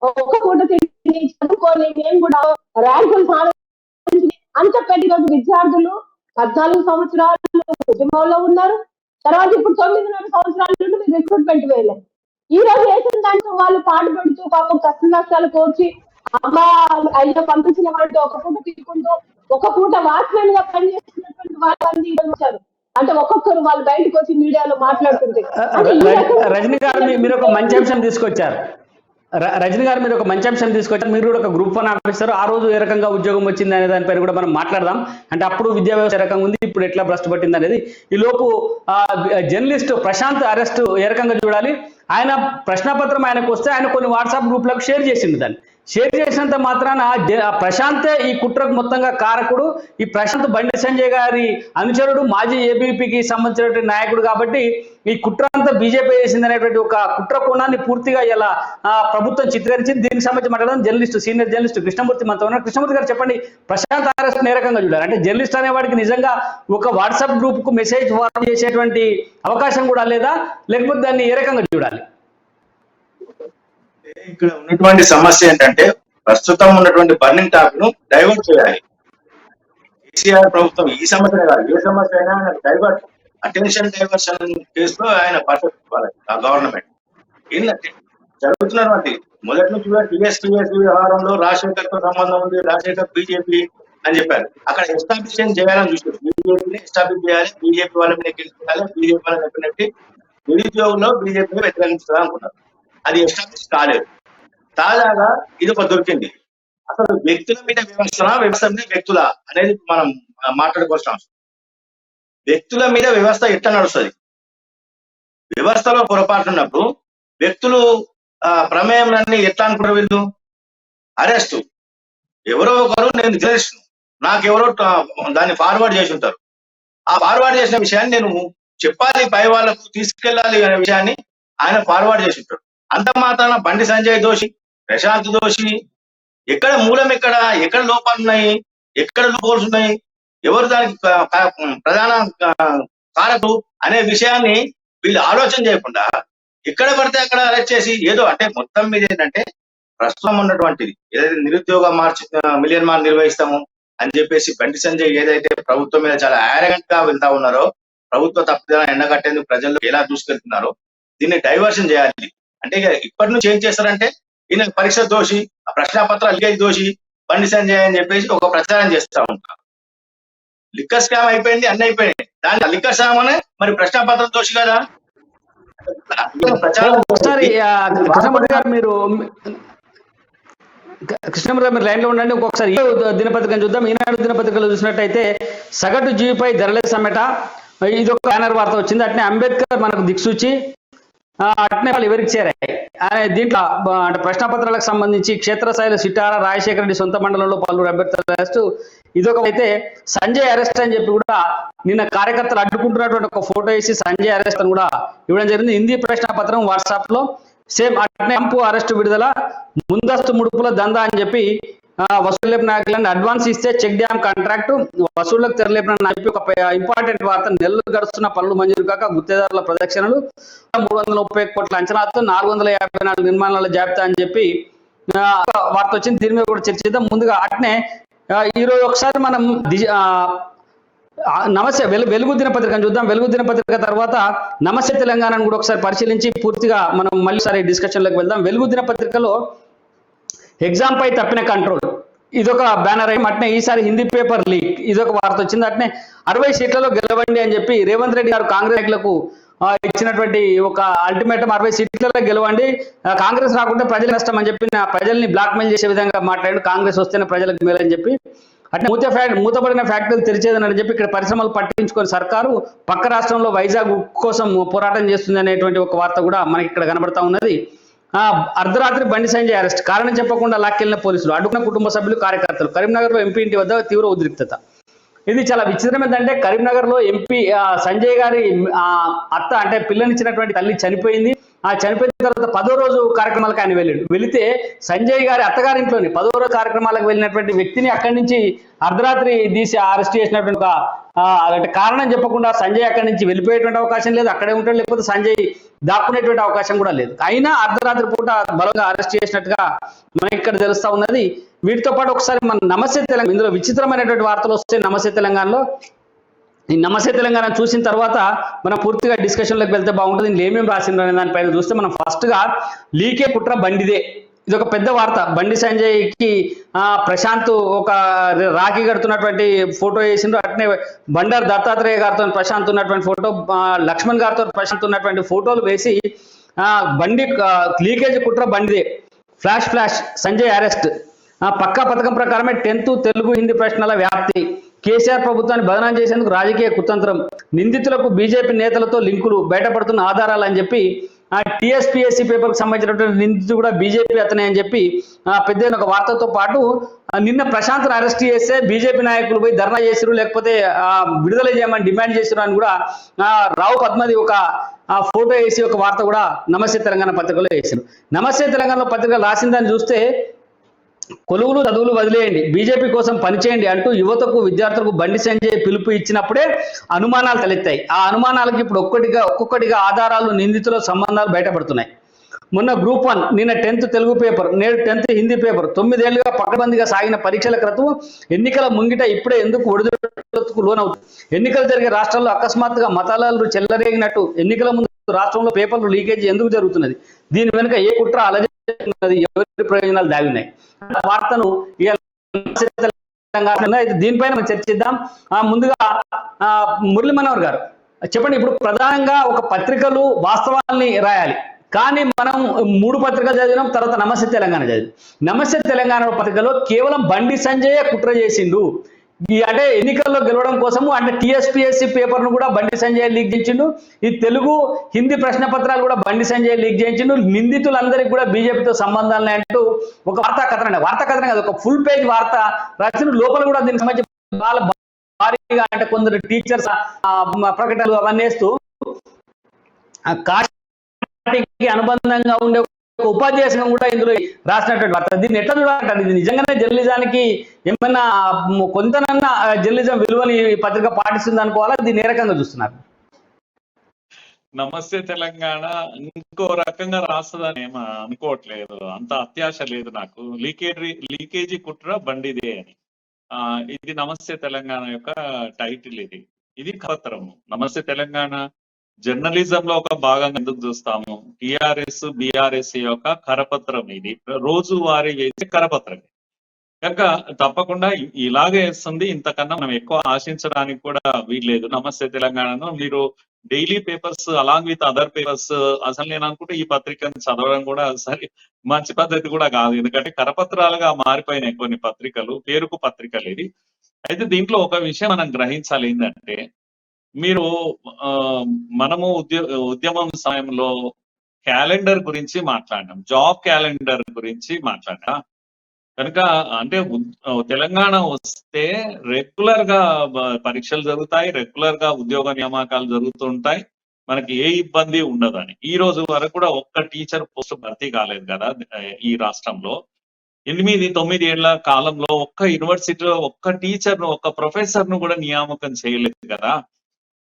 Speaker 3: ఒక పూట తిరిగి చదువుకొని మేము కూడా ర్యాంకులు సాధించి అంత పెద్ద విద్యార్థులు 14 సంవత్సరాలు ఉద్యమంలో ఉన్నారు. తర్వాత ఇప్పుడు 9.5 సంవత్సరాల నుండి మీరు రిక్రూట్మెంట్ వేయలేదు. ఈ రోజు వేసిన దాంట్లో వాళ్ళు పాటుపడుతూ పాపం కష్ట నష్టాలు కోర్చి అమ్మ అయినా పంపించిన వాళ్ళు ఒక పూట తీసుకుంటూ ఒక పూట వాచ్మెన్ గా పనిచేస్తున్నటువంటి వాళ్ళని వచ్చారు. అంటే ఒక్కొక్కరు వాళ్ళు బయటకు వచ్చి మీడియాలో మాట్లాడుతుంది.
Speaker 1: రజనీ గారు మీరు ఒక మంచి అంశం తీసుకొచ్చారు. మీరు కూడా ఒక గ్రూప్ 1 ఆఫీసర్, ఆ రోజు ఏ రకంగా ఉద్యోగం వచ్చింది అనే దానిపైన కూడా మనం మాట్లాడదాం. అంటే అప్పుడు విద్యా వ్యవస్థ ఏ రకంగా ఉంది, ఇప్పుడు ఎట్లా భ్రష్టు పట్టింది అనేది. ఈ లోపు జర్నలిస్ట్ ప్రశాంత్ అరెస్ట్ ఏ రకంగా చూడాలి? ఆయన ప్రశ్నపత్రం ఆయనకు వస్తే ఆయన కొన్ని వాట్సాప్ గ్రూప్లకు షేర్ చేసింది దాన్ని. షేర్ చేసినంత మాత్రాన ప్రశాంతే ఈ కుట్రకు మొత్తంగా కారకుడు. ఈ ప్రశాంత్ బండి సంజయ్ గారి అనుచరుడు, మాజీ ఏబీపీకి సంబంధించినటువంటి నాయకుడు కాబట్టి ఈ కుట్ర అంతా బీజేపీ చేసింది అనేటువంటి ఒక కుట్ర కోణాన్ని పూర్తిగా ఇలా ప్రభుత్వం చిత్రీకరించింది. దీనికి సంబంధించి మాట్లాడడం జర్నలిస్టు, సీనియర్ జర్నలిస్టు కృష్ణమూర్తి మనతో ఉన్నారు. కృష్ణమూర్తి గారు చెప్పండి, ప్రశాంత్ అరెస్ట్ ఏ రకంగా చూడాలి? అంటే జర్నలిస్ట్ అనేవాడికి నిజంగా ఒక వాట్సాప్ గ్రూప్ కు మెసేజ్ ఫార్వర్డ్ చేసేటువంటి అవకాశం కూడా లేదా, లేకపోతే దాన్ని ఏ రకంగా చూడాలి?
Speaker 4: ఇక్కడ ఉన్నటువంటి సమస్య ఏంటంటే ప్రస్తుతం ఉన్నటువంటి బర్నింగ్ టాపిక్ ను డైవర్ట్ చేయాలి. కేసీఆర్ ప్రభుత్వం ఈ సమస్య కాదు, ఏ సమస్య అయినా డైవర్ట్, అటెన్షన్ డైవర్షన్ కేసులో ఆయన పర్ఫెక్ట్ ఇవ్వాలి. ఆ గవర్నమెంట్ ఏంటంటే జరుగుతున్నటువంటి మొదటి నుంచి టీఎస్ వ్యవహారంలో రాజశేఖర్ తో సంబంధం ఉంది, రాజశేఖర్ బీజేపీ అని చెప్పారు. అక్కడ ఎస్టాబ్లిష్ చేయాలని చూసారు. బీజేపీని ఎస్టాబ్లిష్ చేయాలి, బీజేపీ వాళ్ళ మీద గెలుచుకోవాలి, బీజేపీ వాళ్ళని చెప్పినట్టు నిరుద్యోగంలో బీజేపీని వ్యతిరేకించాలనుకున్నారు. అది ఎస్టాబ్లిష్ కాలేదు. తాజాగా ఇది ఒక దొరికింది. అసలు వ్యక్తుల మీద వ్యవస్థ మీద వ్యక్తుల అనేది మనం మాట్లాడుకోవాల్సిన అవసరం. వ్యక్తుల మీద వ్యవస్థ ఎట్లా నడుస్తుంది? వ్యవస్థలో పొరపాటు ఉన్నప్పుడు వ్యక్తులు ప్రమేయాన్ని ఎట్లా అనుకుంటారు? వీళ్ళు అరెస్టు, ఎవరో ఒకరు నేను గ్రహిస్తాను, నాకెవరో దాన్ని ఫార్వర్డ్ చేసి ఉంటారు. ఆ ఫార్వర్డ్ చేసిన విషయాన్ని నేను చెప్పాలి, పై వాళ్ళకు తీసుకెళ్ళాలి అనే విషయాన్ని ఆయన ఫార్వర్డ్ చేసి ఉంటాడు. అంత మాత్రాన బండి సంజయ్ దోషి, ప్రశాంత్ దోషి, ఎక్కడ మూలం, ఎక్కడ లోపాలు ఉన్నాయి, ఎక్కడ లోపాలు ఉన్నాయి, ఎవరు దానికి ప్రధాన కారకుడు అనే విషయాన్ని వీళ్ళు ఆలోచన చేయకుండా ఎక్కడ పడితే అక్కడ అరెస్ట్ చేసి ఏదో అంటే మొత్తం మీద ఏంటంటే ప్రస్తుతం ఉన్నటువంటిది ఏదైతే నిరుద్యోగ మిలియన్ మార్చ్ నిర్వహిస్తాము అని చెప్పేసి బండి సంజయ్ ఏదైతే ప్రభుత్వం మీద చాలా ఆరగెంట్ గా వెళ్తా ఉన్నారో, ప్రభుత్వ తప్పిదాలను ఎండగట్టేందుకు ప్రజల్లో ఎలా దూసుకెళ్తున్నారో దీన్ని డైవర్షన్ చేయాలి. అంటే ఇప్పటి నుంచి ఏం చేస్తారంటే ఈయన పరీక్ష దోషి, ప్రశ్నాపత్ర లీకేజ్ దోషి బండి సంజయ్ అని చెప్పేసి ఒక ప్రచారం చేస్తా ఉంటారు. లిక్కర్ స్కామ్ అయిపోయింది, అన్ని అయిపోయింది. దాని లిక్కర్ స్కామ్ అనే మరి ప్రశ్నాపత్ర దోషి కదా.
Speaker 1: ఒకసారి కృష్ణమూర్తి గారు మీరు లైన్ లో ఉండండి. ఒక్కొక్కసారి దినపత్రికను చూద్దాం. ఈనాడు దినపత్రికలో చూసినట్టయితే సగటు జీవిపై ధరలే సమ్మెట, ఇది ఒక బ్యానర్ వార్త వచ్చింది. అట్నే అంబేద్కర్ మనకు దిక్సూచి, అట్నే వాళ్ళు ఎవరికి చేరాయి అనే దీంట్లో అంటే ప్రశ్నపత్రాలకు సంబంధించి క్షేత్రస్థాయిలో సిటారా, రాజశేఖర రెడ్డి సొంత మండలంలో పలువురు అభ్యర్థుల అరెస్టు, ఇదొక అయితే సంజయ్ అరెస్ట్ అని చెప్పి కూడా నిన్న కార్యకర్తలు అడ్డుకుంటున్నటువంటి ఒక ఫోటో వేసి సంజయ్ అరెస్ట్ అని కూడా ఇవ్వడం జరిగింది. హిందీ ప్రశ్నపత్రం వాట్సాప్ లో సేమ్ అట్నే ట్రంప్ అరెస్టు విడుదల, ముందస్తు ముడుపుల దందా అని చెప్పి వసూలు నాయకులను అడ్వాన్స్ ఇస్తే చెక్ డ్యామ్ కాంట్రాక్ట్ వసూళ్లకు తెరలేపిన చెప్పి ఒక ఇంపార్టెంట్ వార్త. నెలలు గడుస్తున్న పనులు మంజూరు కాక గుత్తేదారుల ప్రదక్షిణలు, 330 కోట్ల అంచనాతో 454 నిర్మాణాల జాబితా అని చెప్పి వార్త వచ్చింది. దీని మీద కూడా చర్చిద్దాం. ముందుగా అట్నే ఈరోజు ఒకసారి మనం నమస్తే వెలుగు దినపత్రికను చూద్దాం. వెలుగు దినపత్రిక తర్వాత నమస్తే తెలంగాణను కూడా ఒకసారి పరిశీలించి పూర్తిగా మనం మళ్ళీ సారి డిస్కషన్లోకి వెళ్దాం. వెలుగు దినపత్రికలో ఎగ్జామ్ పై తప్పిన కంట్రోల్, ఇదొక బ్యానర్ అయ్యి అట్నే ఈసారి హిందీ పేపర్ లీక్, ఇదొక వార్త వచ్చింది. అట్నే 60 సీట్లలో గెలవండి అని చెప్పి రేవంత్ రెడ్డి గారు కాంగ్రెస్ నాయకులకు ఇచ్చినటువంటి ఒక అల్టిమేటం, 60 సీట్లలో గెలవండి, కాంగ్రెస్ రాకుంటే ప్రజల నష్టం అని చెప్పి ప్రజల్ని బ్లాక్ మెయిల్ చేసే విధంగా మాట్లాడు, కాంగ్రెస్ వస్తేనే ప్రజలకు మేలని చెప్పి. అంటే మూతపడిన ఫ్యాక్టరీలు తెరిచేదని చెప్పి ఇక్కడ పరిశ్రమలు పట్టించుకొని సర్కారు పక్క రాష్ట్రంలో వైజాగ్ కోసం పోరాటం చేస్తుంది అనేటువంటి ఒక వార్త కూడా మనకి ఇక్కడ కనబడతా ఉన్నది. అర్ధరాత్రి బండి సంజయ్ అరెస్ట్, కారణం చెప్పకుండా లాక్కెళ్లిన పోలీసులు, అడ్డుకున్న కుటుంబ సభ్యులు, కార్యకర్తలు. కరీంనగర్ లో ఎంపీ ఇంటి వద్ద తీవ్ర ఉద్రిక్తత. ఇది చాలా విచిత్రం ఏంటంటే కరీంనగర్ లో ఎంపీ సంజయ్ గారి అత్త అంటే పిల్లనిచ్చినటువంటి తల్లి చనిపోయింది. ఆ చనిపోయిన తర్వాత 10వ రోజు కార్యక్రమాలకు ఆయన వెళితే సంజయ్ గారి అత్తగారింట్లోని 10వ రోజు కార్యక్రమాలకు వెళ్ళినటువంటి వ్యక్తిని అక్కడి నుంచి అర్ధరాత్రి తీసి అరెస్ట్ చేసినటువంటి ఒక అంటే కారణం చెప్పకుండా సంజయ్ అక్కడి నుంచి వెళ్ళిపోయేటువంటి అవకాశం లేదు, అక్కడే ఉంటాడు, లేకపోతే సంజయ్ దాక్కునేటువంటి అవకాశం కూడా లేదు. అయినా అర్ధరాత్రి పూట బలంగా అరెస్ట్ చేసినట్టుగా మనకి ఇక్కడ తెలుస్తా ఉన్నది. వీటితో పాటు ఒకసారి మన నమస్తే తెలంగాణ, ఇందులో విచిత్రమైనటువంటి వార్తలు వస్తే నమస్తే తెలంగాణలో, ఈ నమస్తే తెలంగాణ చూసిన తర్వాత మనం పూర్తిగా డిస్కషన్లోకి వెళ్తే బాగుంటుంది. ఇందులో ఏమేమి రాసిండ్రు అనే దానిపైన చూస్తే మనం ఫస్ట్ గా లీకే కుట్ర బండిదే, ఇది ఒక పెద్ద వార్త. బండి సంజయ్ కి ప్రశాంత్ ఒక రాఖీ కడుతున్నటువంటి ఫోటో వేసిండ్రు. అట్నే బండారు దత్తాత్రేయ గారితో ప్రశాంత్ ఉన్నటువంటి ఫోటో, లక్ష్మణ్ గారితో ప్రశాంత్ ఉన్నటువంటి ఫోటోలు వేసి బండి లీకేజ్ కుట్ర బండిదే, ఫ్లాష్ సంజయ్ అరెస్ట్, పక్కా పథకం ప్రకారమే 10th తెలుగు హిందీ ప్రశ్నల వ్యాప్తి, కేసీఆర్ ప్రభుత్వాన్ని బదనాం చేసేందుకు రాజకీయ కుతంత్రం, నిందితులకు బీజేపీ నేతలతో లింకులు, బయటపడుతున్న ఆధారాలు అని చెప్పి టీఎస్పీఎస్సీ పేపర్కి సంబంధించినటువంటి నిందితుడు కూడా బీజేపీ అతనే అని చెప్పి పెద్ద ఒక వార్తతో పాటు నిన్న ప్రశాంత్ను అరెస్ట్ చేస్తే బీజేపీ నాయకులు పోయి ధర్నా చేసిరు, లేకపోతే విడుదల చేయమని డిమాండ్ చేసిరు అని కూడా రావు పద్మది ఒక ఫోటో వేసి ఒక వార్త కూడా నమస్తే తెలంగాణ పత్రికలో వేసారు. నమస్తే తెలంగాణ పత్రిక రాసిందని చూస్తే కొలువులు చదువులు వదిలేయండి, బీజేపీ కోసం పనిచేయండి అంటూ యువతకు విద్యార్థులకు బండి సంజయ్ పిలుపు ఇచ్చినప్పుడే అనుమానాలు తలెత్తాయి. ఆ అనుమానాలకు ఇప్పుడు ఒక్కొక్కటిగా ఆధారాలు, నిందితుల సంబంధాలు బయటపడుతున్నాయి. మొన్న గ్రూప్ 1, నిన్న 10th తెలుగు పేపర్, నేడు 10th హిందీ పేపర్, 9 ఏళ్లుగా పకడ్బందీగా సాగిన పరీక్షల క్రతువు ఎన్నికల ముంగిట ఇప్పుడే ఎందుకు ఒడిదుడుకులకు లోనవుతుంది? ఎన్నికలు జరిగే రాష్ట్రాల్లో అకస్మాత్తుగా మతాలు చెల్లరేగినట్టు ఎన్నికల ముందు రాష్ట్రంలో పేపర్లు లీకేజీ ఎందుకు జరుగుతున్నది? దీని వెనుక ఏ కుట్ర అలజడి, ఎవరి ప్రయోజనాలు దాగి ఉన్నాయి? వార్తను దీనిపైన మనం చర్చిద్దాం. ముందుగా మురళీ మనోహర్ గారు చెప్పండి. ఇప్పుడు ప్రధానంగా ఒక పత్రికలు వాస్తవాల్ని రాయాలి, కానీ మనం 3 పత్రికలు చదివినాం, తర్వాత నమస్తే తెలంగాణ చదివి. నమస్తే తెలంగాణ పత్రికలో కేవలం బండి సంజయ్ కుట్ర చేసిండు, అంటే ఎన్నికల్లో గెలవడం కోసము, అంటే టీఎస్పీఎస్సీ పేపర్ను కూడా బండి సంజయ్ లీక్ చేయించిండు, ఈ తెలుగు హిందీ ప్రశ్న పత్రాలు కూడా బండి సంజయ్ లీక్ చేయించిండు, నిందితులందరికీ కూడా బీజేపీతో సంబంధాలు అంటూ ఒక వార్తా కథనం కాదు, ఒక ఫుల్ పేజ్ వార్త రాసిన. లోపల కూడా దీనికి సంబంధించి భారీగా అంటే కొందరు టీచర్స్ ప్రకటనలు అవన్నీ వేస్తూ కాస్ట్కి అనుబంధంగా ఉండే ఉపాధ్యాయ సంఘం కూడా ఇందులో రాసినటువంటి వార్త. దీన్ని ఎట్లా చూడాలంటారు? ఇది నిజంగానే జర్నలిజానికి ఏమన్నా కొంతనన్నా జర్నలిజం విలువని పత్రిక పాటిస్తుంది అనుకోవాలా? దీన్ని ఏ రకంగా చూస్తున్నారు?
Speaker 2: నమస్తే తెలంగాణ ఇంకో రకంగా రాస్తుందని ఏమో అనుకోవట్లేదు, అంత అత్యాశ లేదు నాకు. లీకేజీ కుట్ర బండిదే అని. ఇది నమస్తే తెలంగాణ యొక్క టైటిల్. ఇది కరపత్రము. నమస్తే తెలంగాణ జర్నలిజం లో ఒక భాగంగా ఎందుకు చూస్తాము? టిఆర్ఎస్ బిఆర్ఎస్ యొక్క కరపత్రం ఇది, రోజువారీ వేసే కరపత్రం కనుక తప్పకుండా ఇలాగే వేస్తుంది. ఇంతకన్నా మనం ఎక్కువ ఆశించడానికి కూడా వీల్లేదు. నమస్తే తెలంగాణను మీరు daily papers along with other papers, అసలు నేను అనుకుంటే ఈ పత్రికను చదవడం కూడా సరే మంచి పద్ధతి కూడా కాదు, ఎందుకంటే కరపత్రాలుగా మారిపోయినాయి కొన్ని పత్రికలు, పేరుకు పత్రికలు. ఇది అయితే దీంట్లో ఒక విషయం మనం గ్రహించాలి ఏంటంటే, మీరు మనము ఉద్యమం సమయంలో క్యాలెండర్ గురించి మాట్లాడినాం, జాబ్ క్యాలెండర్ గురించి మాట్లాడినా కనుక, అంటే తెలంగాణ వస్తే రెగ్యులర్ గా పరీక్షలు జరుగుతాయి, రెగ్యులర్ గా ఉద్యోగ నియామకాలు జరుగుతుంటాయి, మనకి ఏ ఇబ్బంది ఉండదని. ఈ రోజు వరకు కూడా ఒక్క టీచర్ పోస్ట్ భర్తీ కాలేదు కదా ఈ రాష్ట్రంలో. 8-9 ఏళ్ల కాలంలో ఒక్క యూనివర్సిటీలో ఒక్క టీచర్ ను, ఒక్క ప్రొఫెసర్ ను కూడా నియామకం చేయలేదు కదా.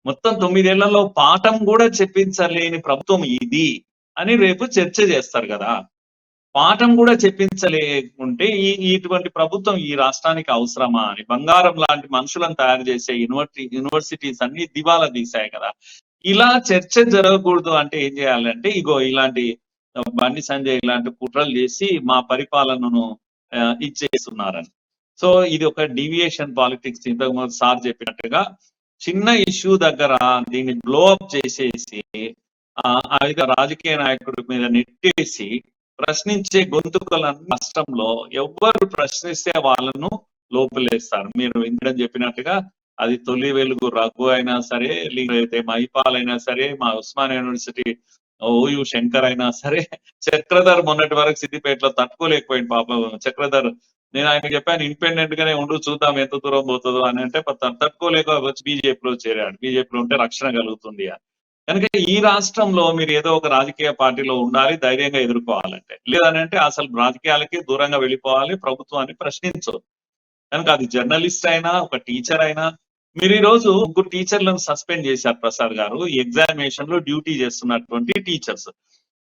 Speaker 2: మొత్తం 9 ఏళ్లలో పాఠం కూడా చెప్పించలేని ప్రభుత్వం ఇది అని రేపు చర్చ చేస్తారు కదా. పాఠం కూడా చెప్పించలేకుంటే ఇటువంటి ప్రభుత్వం ఈ రాష్ట్రానికి అవసరమా అని బంగారం లాంటి మనుషులను తయారు చేసే యూనివర్సిటీస్ అన్ని దివాలా తీశాయి కదా. ఇలా చర్చ జరగకూడదు అంటే ఏం చేయాలంటే, ఇగో ఇలాంటి బండి సంజయ్ ఇలాంటి కుట్రలు చేసి మా పరిపాలనను ఇచ్చేస్తున్నారని. సో ఇది ఒక డీవియేషన్ పాలిటిక్స్. ఇంతకుముందు సార్ చెప్పినట్టుగా చిన్న ఇష్యూ దగ్గర దీన్ని బ్లో అప్ చేసేసి రాజకీయ నాయకుడి మీద నెట్టేసి ప్రశ్నించే గొంతుకలను రాష్ట్రంలో ఎవ్వరు ప్రశ్నిస్తే వాళ్ళను లోపలేస్తారు. మీరు ఇంద్రం చెప్పినట్టుగా అది తొలి వెలుగు రఘు అయినా సరే, లేకపోతే మహిపాల్ అయినా సరే, మా ఉస్మానియా యూనివర్సిటీ ఓయు శంకర్ అయినా సరే, చక్రధర్ మొన్నటి వరకు సిద్దిపేటలో తట్టుకోలేకపోయింది పాపం చక్రధర్. నేను ఆయన చెప్పాను ఇండిపెండెంట్ గానే ఉండు, చూద్దాం ఎంత దూరం పోతుందో అని అంటే తట్టుకోలేక వచ్చి బీజేపీలో చేరాడు. బీజేపీలో ఉంటే రక్షణ కలుగుతుంది అని. కనుక ఈ రాష్ట్రంలో మీరు ఏదో ఒక రాజకీయ పార్టీలో ఉండాలి, ధైర్యంగా ఎదుర్కోవాలంటే. లేదనంటే అసలు రాజకీయాలకి దూరంగా వెళ్ళిపోవాలి, ప్రభుత్వాన్ని ప్రశ్నించదు. కనుక అది జర్నలిస్ట్ అయినా, ఒక టీచర్ అయినా. మీరు ఈ రోజు 3 టీచర్లను సస్పెండ్ చేశారు ప్రసాద్ గారు, ఎగ్జామినేషన్ లో డ్యూటీ చేస్తున్నటువంటి టీచర్స్.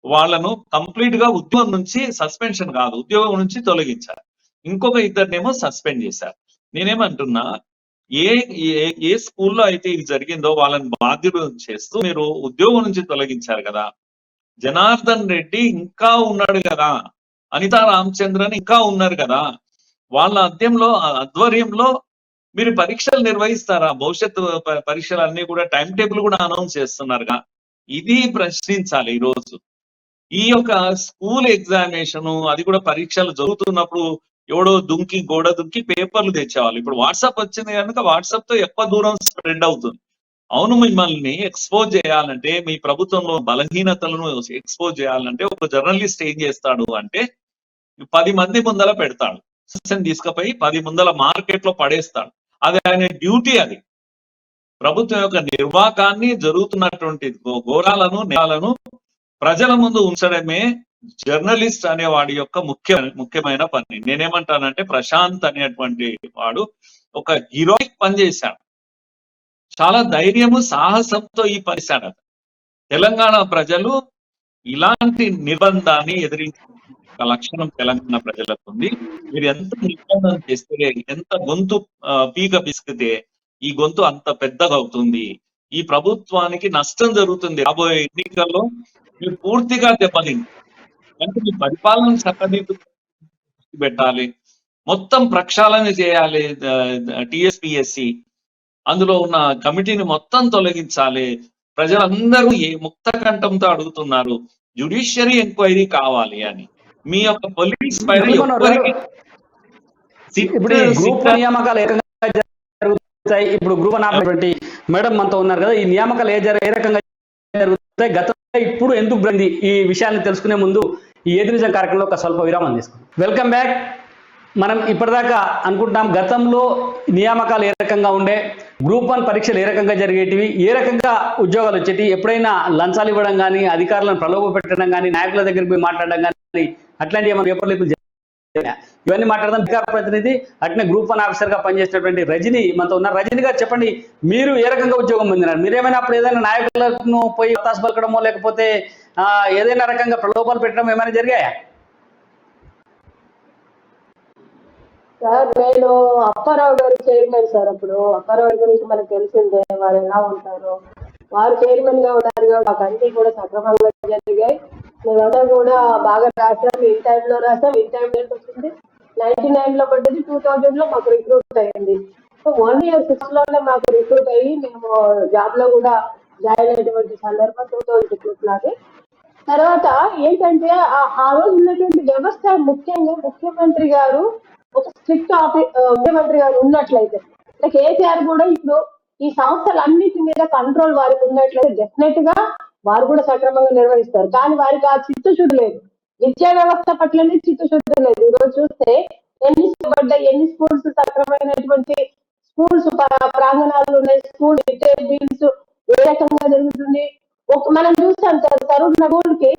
Speaker 2: వాళ్ళను కంప్లీట్ గా ఉద్యోగం నుంచి, సస్పెన్షన్ కాదు, ఉద్యోగం నుంచి తొలగించారు. ఇంకొక 2 సస్పెండ్ చేశారు. నేనేమంటున్నా, ఏ స్కూల్లో అయితే ఇది జరిగిందో వాళ్ళని బాధ్యులు చేస్తూ మీరు ఉద్యోగం నుంచి తొలగించారు కదా. జనార్దన్ రెడ్డి ఇంకా ఉన్నాడు కదా, అనితా రామచంద్రన్ ఇంకా ఉన్నారు కదా, వాళ్ళ ఆధ్వర్యంలో మీరు పరీక్షలు నిర్వహిస్తారా? భవిష్యత్తు పరీక్షలన్నీ కూడా టైం టేబుల్ కూడా అనౌన్స్ చేస్తున్నారుగా. ఇది ప్రశ్నించాలి. ఈ రోజు ఈ యొక్క స్కూల్ ఎగ్జామినేషన్, అది కూడా పరీక్షలు జరుగుతున్నప్పుడు ఎవడో గోడ దుంకి పేపర్లు తెచ్చేవాళ్ళు. ఇప్పుడు వాట్సాప్ వచ్చింది కనుక వాట్సాప్ తో ఎక్కువ దూరం స్ప్రెడ్ అవుతుంది. అవును, మిమ్మల్ని ఎక్స్పోజ్ చేయాలంటే, మీ ప్రభుత్వంలో బలహీనతలను ఎక్స్పోజ్ చేయాలంటే ఒక జర్నలిస్ట్ ఏం చేస్తాడు అంటే 10 మంది ముందల పెడతాడు, తీసుకుపోయి 10 ముందల మార్కెట్ లో పడేస్తాడు. అది ఆయన డ్యూటీ. అది ప్రభుత్వం యొక్క నిర్వాకాన్ని, జరుగుతున్నటువంటి ఘోరాలను, నేరాలను ప్రజల ముందు ఉంచడమే జర్నలిస్ట్ అనే వాడి యొక్క ముఖ్యమైన పని. నేనేమంటానంటే, ప్రశాంత్ అనేటువంటి వాడు ఒక హీరోయిక్ పని చేశాడు. చాలా ధైర్యము, సాహసంతో ఈ పని చేశాడు. తెలంగాణ ప్రజలు ఇలాంటి నిర్బంధాన్ని ఎదిరించే లక్షణం తెలంగాణ ప్రజలకు ఉంది. మీరు ఎంత నిర్బంధం చేస్తే, ఎంత గొంతు పీక పిసికితే ఈ గొంతు అంత పెద్దగా అవుతుంది. ఈ ప్రభుత్వానికి నష్టం జరుగుతుంది. రాబోయే ఎన్నికల్లో మీరు పూర్తిగా దెబ్బతింది. అంటే మీ పరిపాలన చక్కదిద్దు పెట్టాలి, మొత్తం ప్రక్షాళన చేయాలి. టిఎస్పిఎస్సి అందులో ఉన్న కమిటీని మొత్తం తొలగించాలి. ప్రజలందరూ ముక్త కంఠంతో అడుగుతున్నారు, జ్యుడిషియరీ ఎంక్వైరీ కావాలి అని. మీ యొక్క పొలిటిక్స్ పైన
Speaker 1: ఇప్పుడు గ్రూప్ నియామకాలు ఏకంగా జరుగుతాయి. ఇప్పుడు గ్రూప్ అన్నటువంటి మేడం మనతో ఉన్నారు కదా, ఈ నియామకాలు ఏ రకంగా జరుగుతాయి, గతంలో ఇప్పుడు ఎందుకు బ్రింది, ఈ విషయాన్ని తెలుసుకునే ముందు ఈ ఏది నిజం కార్యక్రమంలో ఒక స్వల్ప విరామం తీసుకుందాం. Welcome back. మనం ఇప్పటిదాకా అనుకుంటాం గతంలో నియామకాలు ఏ రకంగా ఉండే, గ్రూప్ 1 పరీక్షలు ఏ రకంగా జరిగేటివి, ఏ రకంగా ఉద్యోగాలు వచ్చేటి, ఎప్పుడైనా లంచాలు ఇవ్వడం కానీ, అధికారులను ప్రలోభ పెట్టడం కానీ, నాయకుల దగ్గరికి పోయి మాట్లాడడం కానీ, అట్లాంటివి ఏమైనా పేపర్లు ఇవన్నీ మాట్లాడదాం. అధికార ప్రతినిధి అట్నే గ్రూప్ 1 ఆఫీసర్ గా పనిచేసినటువంటి రజని మనతో ఉన్నారు. రజని గారు చెప్పండి, మీరు ఏ రకంగా ఉద్యోగం పొందినారు? మీరేమైనా అప్పుడు ఏదైనా నాయకులను పోయి ఒత్తాసు పలకడమో లేకపోతే ఏదైనా రకంగా ప్రలోభాలు పెట్టడం ఏమైనా జరిగాయా?
Speaker 3: సార్, నేను అప్పారావు గారు చైర్మన్ సార్. అప్పుడు అప్పారావు గురించి మనకు తెలిసిందే, వారు ఎలా ఉంటారో. వారు చైర్మన్ గా ఉన్నారు కాబట్టి మాకు అన్ని కూడా సక్రమంగా జరిగాయి. మేమంతా కూడా బాగా రాసాం, ఇన్ టైంలో రాసాం. ఇన్ టైం డేట్ వచ్చింది 99 లో పడ్డది, 2000 లో మాకు రిక్రూట్ అయ్యింది. 1 year 6 లోనే మాకు రిక్రూట్ అయ్యి మేము జాబ్ లో కూడా జాయిన్ అయినటువంటి సందర్భం 2000 రిక్రూట్ నాది. తర్వాత ఏంటంటే ఆ రోజు ఉన్నటువంటి వ్యవస్థ, ముఖ్యంగా ముఖ్యమంత్రి గారు ఒక స్ట్రిక్ట్ ముఖ్యమంత్రి గారు ఉన్నట్లయితే, కేసీఆర్ కూడా ఇప్పుడు ఈ సంస్థలన్నిటి మీద కంట్రోల్ వారికి ఉన్నట్లయితే డెఫినెట్ గా వారు కూడా సక్రమంగా నిర్వహిస్తారు. కానీ వారికి ఆ చిత్తశుద్ధి లేదు, విద్యా వ్యవస్థ పట్లనే చిత్తశుద్ధి లేదు. ఈరోజు చూస్తే ఎన్ని స్కూల్స్ సక్రమైనటువంటి స్కూల్స్ ప్రాంగణాలు ఉన్నాయి, స్కూల్ బిల్స్ ఏ రకంగా జరుగుతుంది. మనం చూస్తాం తరుణ్ స్కూల్ కి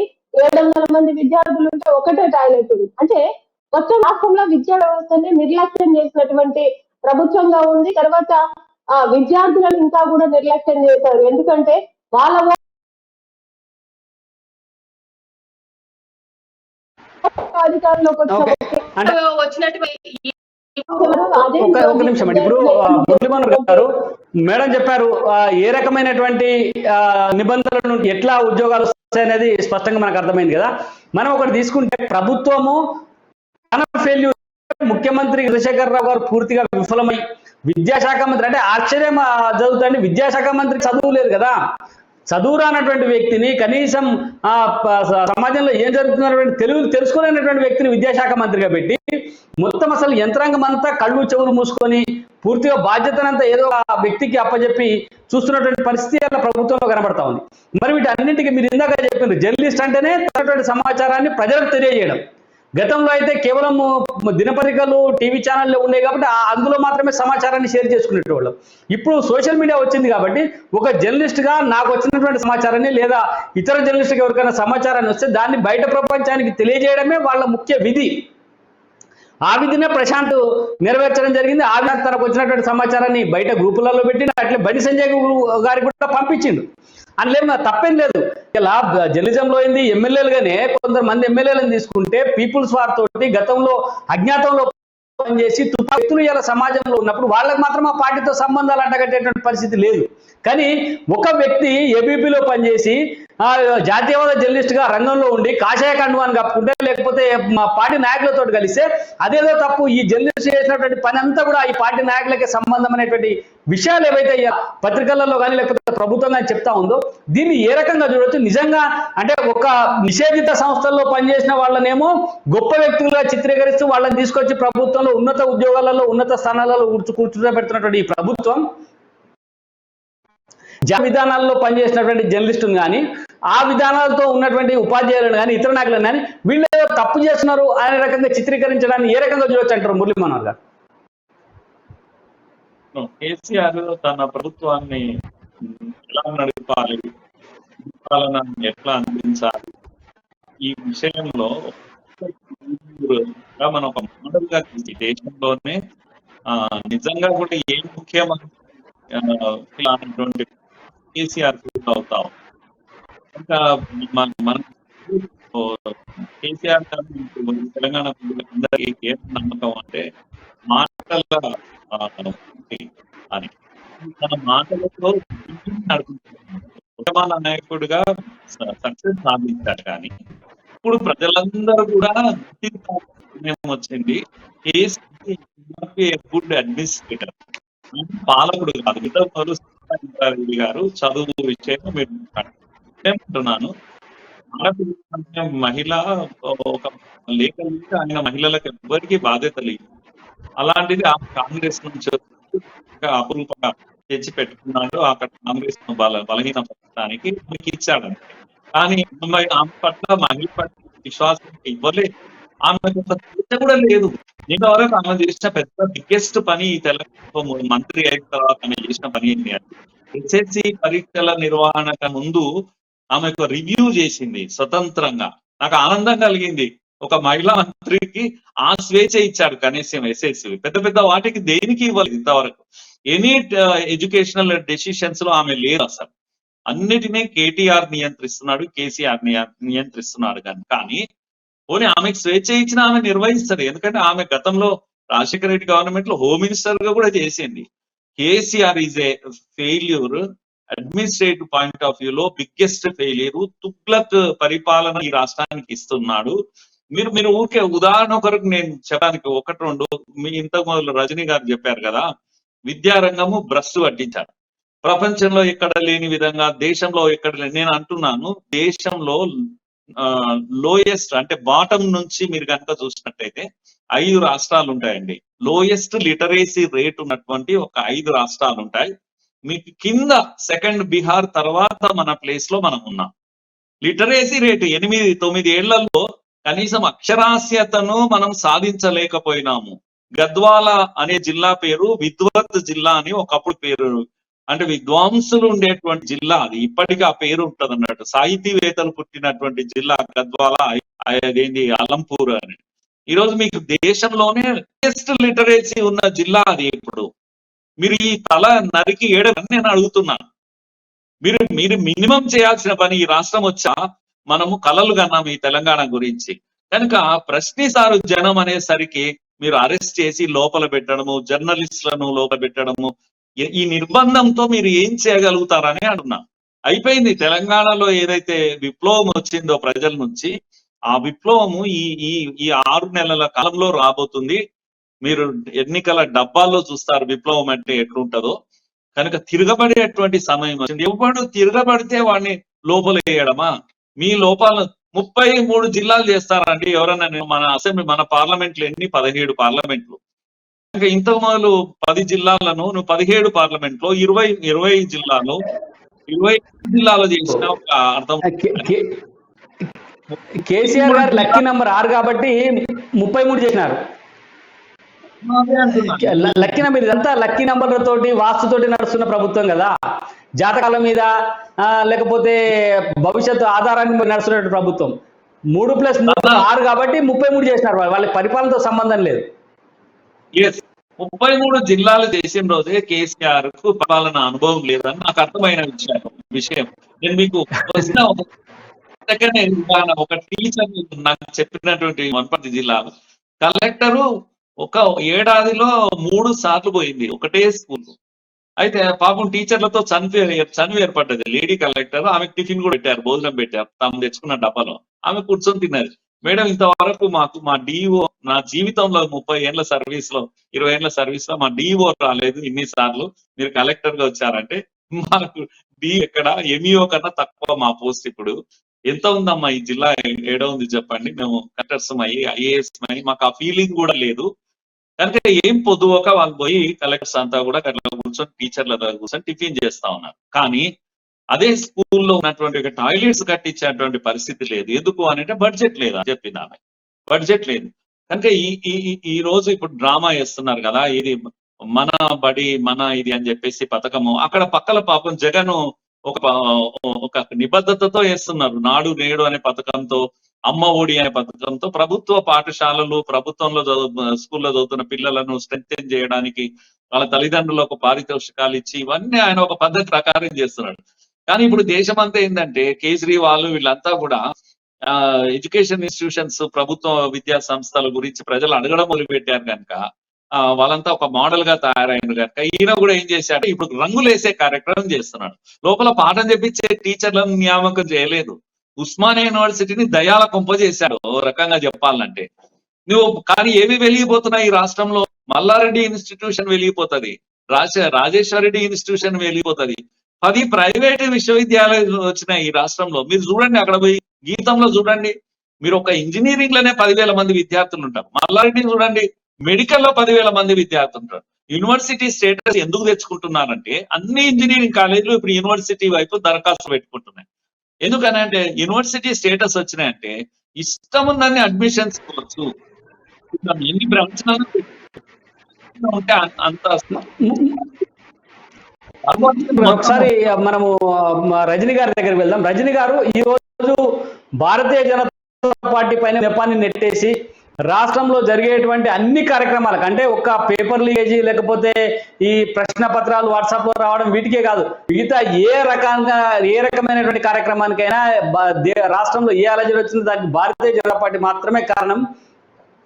Speaker 3: 700 మంది విద్యార్థులు ఉంటే ఒకటే టాయిలెట్ ఉంది. అంటే మొత్తం రాష్ట్రంలో విద్యా వ్యవస్థని నిర్లక్ష్యం చేసినటువంటి ప్రభుత్వంగా ఉంది. తర్వాత విద్యార్థులను ఇంకా కూడా నిర్లక్ష్యం చేశారు. ఎందుకంటే వాళ్ళ అధికారంలోకి
Speaker 1: ఒక నిమిషం అండి. ఇప్పుడు మురళీమోహన్ గారు మేడం చెప్పారు ఏ రకమైనటువంటి నిబంధనలు ఎట్లా ఉద్యోగాలు వస్తాయనేది స్పష్టంగా మనకు అర్థమైంది కదా. మనం ఒకటి తీసుకుంటే ప్రభుత్వము ఫెయిల్యూర్, ముఖ్యమంత్రి చంద్రశేఖర్ రావు గారు పూర్తిగా విఫలమై, విద్యాశాఖ మంత్రి అంటే ఆశ్చర్యం జరుగుతుంది. విద్యాశాఖ మంత్రికి చదువు లేదు కదా, చదువు రానటువంటి వ్యక్తిని, కనీసం సమాజంలో ఏం జరుగుతున్నటువంటి తెలుసుకోలేనటువంటి వ్యక్తిని విద్యాశాఖ మంత్రిగా పెట్టి మొత్తం అసలు యంత్రాంగం అంతా కళ్ళు చెవులు మూసుకొని పూర్తిగా బాధ్యతనంతా ఏదో ఆ వ్యక్తికి అప్పచెప్పి చూస్తున్నటువంటి పరిస్థితి అలా ప్రభుత్వంలో కనబడతా ఉంది. మరి వీటన్నింటికి మీరు ఇందాక చెప్పారు, జర్నలిస్ట్ అంటేనే తనటువంటి సమాచారాన్ని ప్రజలకు తెలియజేయడం. గతంలో అయితే కేవలం దినపత్రికలు, టీవీ ఛానళ్ళు ఉన్నాయి కాబట్టి అందులో మాత్రమే సమాచారాన్ని షేర్ చేసుకునేటోళ్ళం. ఇప్పుడు సోషల్ మీడియా వచ్చింది కాబట్టి ఒక జర్నలిస్ట్గా నాకు వచ్చినటువంటి సమాచారాన్ని లేదా ఇతర జర్నలిస్ట్కి ఎవరికైనా సమాచారాన్ని వస్తే దాన్ని బయట ప్రపంచానికి తెలియజేయడమే వాళ్ళ ముఖ్య విధి. ఆ విధినే ప్రశాంత్ నెరవేర్చడం జరిగింది. ఆ విధంగా తనకు వచ్చినటువంటి సమాచారాన్ని బయట గ్రూపులలో పెట్టి అట్లే బండి సంజయ్ గారికి కూడా పంపించిండు. అందులో తప్పేం లేదు. ఇలా జర్నలిజంలో అయింది, ఎమ్మెల్యేలుగానే కొంతమంది ఎమ్మెల్యేలను తీసుకుంటే పీపుల్స్ వార్ తోటి గతంలో అజ్ఞాతంలో పనిచేసి వ్యక్తులు ఇలా సమాజంలో ఉన్నప్పుడు వాళ్ళకి మాత్రం ఆ పార్టీతో సంబంధాలు అంటగట్టేటువంటి పరిస్థితి లేదు. కానీ ఒక వ్యక్తి ఏబీపీలో పనిచేసి జాతీయవాద జర్నలిస్ట్ గా రంగంలో ఉండి కాషాయ కండువాన్ని కప్పుకుంటే లేకపోతే మా పార్టీ నాయకులతో కలిస్తే అదేదో తప్పు. ఈ జర్నలిస్ట్ చేసినటువంటి పని అంతా కూడా ఈ పార్టీ నాయకులకే సంబంధం అనేటువంటి విషయాలు ఏవైతే పత్రికలలో కానీ లేకపోతే ప్రభుత్వం కానీ చెప్తా ఉందో దీన్ని ఏ రకంగా చూడొచ్చు? నిజంగా అంటే ఒక నిషేధిత సంస్థల్లో పనిచేసిన వాళ్ళనేమో గొప్ప వ్యక్తులుగా చిత్రీకరిస్తూ వాళ్ళని తీసుకొచ్చి ప్రభుత్వంలో ఉన్నత ఉద్యోగాలలో ఉన్నత స్థానాలలో కూర్చోబెడుతున్నటువంటి ఈ ప్రభుత్వం విధానాల్లో పనిచేసినటువంటి జర్నలిస్టులు కానీ ఆ విధానాలతో ఉన్నటువంటి ఉపాధ్యాయులను కానీ ఇతర నాయకులను కానీ వీళ్ళు తప్పు చేస్తున్నారు అనే రకంగా చిత్రీకరించడాన్ని ఏ రకంగా చూడొచ్చు అంటారు మురళీ మనోహర్ గారు?
Speaker 2: కేసీఆర్ తన ప్రభుత్వాన్ని ఎలా నడిపాలి, పాలన ఎట్లా అందించాలి, ఈ విషయంలో మనం ఒక మోడల్ గా తీసి దేశంలోనే నిజంగా కూడా ఏ ముఖ్యమంత్రి అనేటువంటి కేసీఆర్ అవుతాం. ఇంకా మన కేసీఆర్ తెలంగాణ అందరికీ ఏ నమ్మకం అంటే మాటల అని, మన మాటలతో నడుపుతున్న నాయకుడిగా సక్సెస్ సాధించారు. కానీ ఇప్పుడు ప్రజలందరూ కూడా వచ్చింది గుడ్ అడ్మినిస్ట్రేటర్, పాలకుడు కాదు. రెడ్డి గారు చదువు విషయం మీరు అంటున్నాను. మహిళ ఒక లేఖ ఆయన మహిళలకు ఎవరికి బాధ్యత లేదు. అలాంటిది ఆ కాంగ్రెస్ నుంచి అపురూపంగా తెచ్చి పెట్టుకున్నాడు. అక్కడ కాంగ్రెస్ బలహీనపరచడానికి మీకు ఇచ్చాడంటే, కానీ ఆమె పట్ల మహిళ పట్ల విశ్వాసం ఇవ్వలేదు. ఆమెకు ఒక చర్చ కూడా లేదు. ఇంతవరకు ఆమె చేసిన పెద్ద బిగ్గెస్ట్ పని ఈ తెలంగాణ మంత్రి అయిన తర్వాత ఆమె చేసిన పని ఏంటి అంటే ఎస్ఎస్సి పరీక్షల నిర్వహణకు ముందు ఆమెకు రివ్యూ చేసింది స్వతంత్రంగా. నాకు ఆనందం కలిగింది. ఒక మహిళా మంత్రికి ఆ స్వేచ్ఛ ఇచ్చాడు కనీసం ఎస్ఎస్సి. పెద్ద పెద్ద వాటికి దేనికి ఇవ్వలేదు ఇంతవరకు. ఎనీ ఎడ్యుకేషనల్ డెసిషన్స్ లో ఆమె లేదు అసలు. అన్నిటినీ కేటీఆర్ నియంత్రిస్తున్నాడు, కేసీఆర్ నియంత్రిస్తున్నాడు. కానీ పోనీ ఆమెకు స్వేచ్ఛ ఇచ్చిన ఆమె నిర్వహిస్తారు. ఎందుకంటే ఆమె గతంలో రాజశేఖర రెడ్డి గవర్నమెంట్ లో హోమ్ మినిస్టర్ గా కూడా చేసింది. KCR is a failure, administrative point of వ్యూలో బిగ్గెస్ట్ ఫెయిల్యూర్. తుగ్లక్ పరిపాలన ఈ రాష్ట్రానికి ఇస్తున్నాడు. మీరు ఊరికే ఉదాహరణ కొరకు నేను చెప్పడానికి ఒకటి రెండు, మీ ఇంతకు మొదలు రజనీ గారు చెప్పారు కదా, విద్యారంగము భ్రష్టు పట్టించారు. ప్రపంచంలో ఎక్కడ లేని విధంగా, దేశంలో ఎక్కడ లేని, నేను అంటున్నాను దేశంలో లోయెస్ట్ అంటే బాటం నుంచి మీరు కనుక చూసినట్టయితే 5 రాష్ట్రాలు ఉంటాయండి. లోయెస్ట్ లిటరేసీ రేట్ ఉన్నటువంటి ఒక 5 రాష్ట్రాలు ఉంటాయి. మీకు కింద సెకండ్ బీహార్ తర్వాత మన ప్లేస్ లో మనం ఉన్నాం. లిటరేసీ రేటు 8-9 ఏళ్లలో కనీసం అక్షరాస్యతను మనం సాధించలేకపోయినాము. గద్వాల అనే జిల్లా పేరు విద్వత్ జిల్లా అని ఒకప్పుడు పేరు, అంటే విద్వాంసులు ఉండేటువంటి జిల్లా. అది ఇప్పటికీ ఆ పేరు ఉంటది అన్నట్టు. సాహితీవేత్తలు పుట్టినటువంటి జిల్లా గద్వాల, అదేంటి అలంపూర్ అని. ఈరోజు మీకు దేశంలోనే బెస్ట్ లిటరేసీ ఉన్న జిల్లా అది. ఇప్పుడు మీరు ఈ తల నరికి ఏడని నేను అడుగుతున్నాను. మీరు మినిమం చేయాల్సిన పని, ఈ రాష్ట్రం వచ్చా మనము కలలు కన్నాం ఈ తెలంగాణ గురించి. కనుక ప్రశ్నిస్తారు జనం అనేసరికి మీరు అరెస్ట్ చేసి లోపల పెట్టడము, జర్నలిస్టులను లోపల పెట్టడము, ఈ నిర్బంధంతో మీరు ఏం చేయగలుగుతారని అంటున్నా. అయిపోయింది. తెలంగాణలో ఏదైతే విప్లవం వచ్చిందో ప్రజల నుంచి, ఆ విప్లవము ఈ 6 నెలల కాలంలో రాబోతుంది. మీరు ఎన్నికల డబ్బాల్లో చూస్తారు విప్లవం అంటే ఎట్లుంటదో. కనుక తిరగబడేటువంటి సమయం వచ్చింది. ఎవడు తిరగబడితే వాడిని లోపల వేయడమా? మీ లోపాలను 33 జిల్లాలు చేస్తారండి ఎవరన్నా. మన అసెంబ్లీ, మన పార్లమెంట్లు ఎన్ని? 17 పార్లమెంట్లు. ఇంకా ఇంతకు మొదలు 10 జిల్లాలను నువ్వు 17 పార్లమెంట్ లో 20 జిల్లాలో 20 జిల్లాలో చేసిన ఒక అర్థం.
Speaker 1: కేసీఆర్ గారు లక్కీ నెంబర్ 6 కాబట్టి 33 చేసినారు. లక్కీ నెంబర్, ఇదంతా లక్కీ నెంబర్లతోటి వాస్తుతోటి నడుస్తున్న ప్రభుత్వం కదా. జాతకాల మీద లేకపోతే భవిష్యత్తు ఆధారాన్ని నడుస్తున్న ప్రభుత్వం. 3+3=6 కాబట్టి 33 చేసినారు. వాళ్ళకి పరిపాలనతో సంబంధం లేదు.
Speaker 2: 33 జిల్లాలు చేసిన రోజే కేసీఆర్ కు పాలన అనుభవం లేదని నాకు అర్థమైన విషయం. నేను మీకు ఒక టీచర్ నాకు చెప్పినటువంటి 110 జిల్లాలు కలెక్టరు ఒక ఏడాదిలో 3 సార్లు పోయింది ఒకటే స్కూల్. అయితే పాపం టీచర్లతో చనువు ఏర్పడ్డది. లేడీ కలెక్టర్, ఆమెకు టిఫిన్ కూడా పెట్టారు, భోజనం పెట్టారు తాము తెచ్చుకున్న డబ్బాలో. ఆమె కూర్చొని తిన్నది. మేడం, ఇంతవరకు మా డిఓ, నా జీవితంలో 30 ఏళ్ల సర్వీస్ లో 20 ఏళ్ల సర్వీస్ లో మా డిఓ రాలేదు ఇన్నిసార్లు, మీరు కలెక్టర్ గా వచ్చారంటే మాకు డి ఎక్కడ, ఎంఈఓ కన్నా తక్కువ మా పోస్ట్. ఇప్పుడు ఎంత ఉందమ్మా ఈ జిల్లా? ఏడో ఉంది చెప్పండి. మేము కలెక్టర్స్ అయ్యి, ఐఏఎస్ అయ్యి, మాకు ఆ ఫీలింగ్ కూడా లేదు. కనుక ఏం పొద్దువక వాళ్ళు పోయి కలెక్టర్స్ అంతా కూడా అట్లా కూర్చొని టీచర్ల దగ్గర కూర్చొని టిఫిన్ చేస్తా ఉన్నారు. కానీ అదే స్కూల్లో ఉన్నటువంటి టాయిలెట్స్ కట్టించేటువంటి పరిస్థితి లేదు. ఎందుకు అని అంటే బడ్జెట్ లేదు అని చెప్పింది ఆమె. బడ్జెట్ లేదు కనుక ఈ రోజు ఇప్పుడు డ్రామా వేస్తున్నారు కదా, ఇది మన బడి మన ఇది అని చెప్పేసి పథకము. అక్కడ పక్కల పాపం జగన్ ఒక నిబద్ధతతో వేస్తున్నారు. నాడు నేడు అనే పథకంతో, అమ్మ ఒడి అనే పథకంతో ప్రభుత్వ పాఠశాలలు, ప్రభుత్వంలో స్కూల్లో చదువుతున్న పిల్లలను స్ట్రెంథెన్ చేయడానికి వాళ్ళ తల్లిదండ్రులకు పారితోషికాలు ఇచ్చి ఇవన్నీ ఆయన ఒక పద్ధతి ప్రకారం చేస్తున్నాడు. కానీ ఇప్పుడు దేశమంతా ఏంటంటే కేజ్రీవాల్ వీళ్ళంతా కూడా ఎడ్యుకేషన్ ఇన్స్టిట్యూషన్స్, ప్రభుత్వ విద్యా సంస్థల గురించి ప్రజలు అడగడం మొదలుపెట్టారు కనుక వాళ్ళంతా ఒక మోడల్ గా తయారైన కనుక ఈయన కూడా ఏం చేశాడు, ఇప్పుడు రంగులేసే కార్యక్రమం చేస్తున్నాడు. లోపల పాఠం చెప్పించే టీచర్లను నియామకం చేయలేదు. ఉస్మానియా యూనివర్సిటీని దయాల కొంప చేశాడు ఓ రకంగా చెప్పాలంటే. కానీ ఏవి వెలిగిపోతున్నాయి ఈ రాష్ట్రంలో? మల్లారెడ్డి ఇన్స్టిట్యూషన్ వెలిగిపోతుంది, రాజేశ్వర రెడ్డి ఇన్స్టిట్యూషన్ వెలిగిపోతుంది, 10 ప్రైవేటు విశ్వవిద్యాలయాలు వచ్చినాయి ఈ రాష్ట్రంలో. మీరు చూడండి, అక్కడ పోయి గీతంలో చూడండి, మీరు ఒక ఇంజనీరింగ్ లోనే 10,000 మంది విద్యార్థులు ఉంటారు. మల్లారెడ్డి చూడండి, మెడికల్ లో 10,000 మంది విద్యార్థులు ఉంటారు. యూనివర్సిటీ స్టేటస్ ఎందుకు తెచ్చుకుంటున్నారంటే అన్ని ఇంజనీరింగ్ కాలేజీలు ఇప్పుడు యూనివర్సిటీ వైపు దరఖాస్తు పెట్టుకుంటున్నాయి. ఎందుకనంటే యూనివర్సిటీ స్టేటస్ వచ్చినాయంటే ఇష్టం ఉందని అడ్మిషన్స్ ఇవ్వచ్చు. ఎన్ని బ్రాంచ్లను ఉంటే అంత.
Speaker 1: ఒకసారి మనము రజనీ గారి దగ్గరికి వెళ్దాం. రజనీ గారు, ఈ రోజు భారతీయ జనతా పార్టీ పైన నెపాన్ని నెట్టేసి రాష్ట్రంలో జరిగేటువంటి అన్ని కార్యక్రమాలకు, అంటే ఒక్క పేపర్ లీకేజీ లేకపోతే ఈ ప్రశ్న పత్రాలు వాట్సాప్ లో రావడం వీటికే కాదు, మిగతా ఏ రకమైనటువంటి కార్యక్రమానికైనా రాష్ట్రంలో ఏ అలజడి వచ్చిందో దానికి భారతీయ జనతా పార్టీ మాత్రమే కారణం.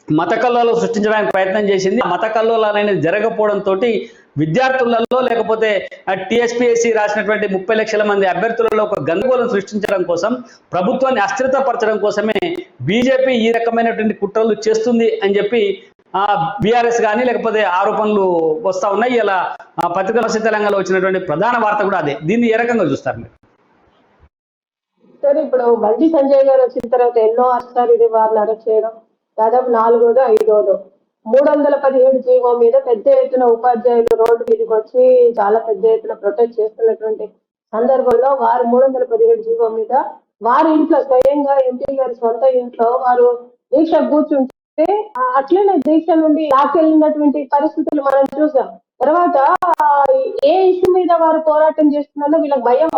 Speaker 1: మత కల్లోలాలు సృష్టించడానికి ప్రయత్నం చేసింది. మత కల్లోలాలు అనేది జరగకపోవడంతో విద్యార్థులలో లేకపోతే టీఎస్పీఎస్సీ రాసినటువంటి 30 లక్షల మంది అభ్యర్థులలో ఒక గందరగోళం సృష్టించడం కోసం, ప్రభుత్వాన్ని అస్థిరతపరచడం కోసమే బీజేపీ ఈ రకమైనటువంటి కుట్రలు చేస్తుంది అని చెప్పి బీఆర్ఎస్ కానీ లేకపోతే ఆరోపణలు వస్తా ఉన్నాయి. ఇలా పత్రికల తెలంగాణలో వచ్చినటువంటి ప్రధాన వార్త కూడా అదే. దీన్ని ఏ రకంగా చూస్తారు మీరు?
Speaker 3: సార్, ఇప్పుడు బండి సంజయ్ గారు వచ్చిన తర్వాత ఎన్నో అస్తారు ఇది వారిని అరెస్ట్ చేయడం. దాదాపు 4వ 5వ 317 జీవో మీద పెద్ద ఎత్తున ఉపాధ్యాయులు రోడ్డు మీదకి వచ్చి చాలా పెద్ద ఎత్తున ప్రొటెస్ట్ చేస్తున్నటువంటి సందర్భంలో వారు 317 జీవో మీద వారి ఇంట్లో స్వయంగా ఎంపీ గారి సొంత ఇంట్లో వారు దీక్ష కూర్చుంటే అట్లనే దీక్ష నుండి లాక్కెళ్ళినటువంటి పరిస్థితులు మనం చూసాం. తర్వాత ఏ ఇష్యూ మీద వారు పోరాటం చేస్తున్నారో వీళ్ళకి భయం.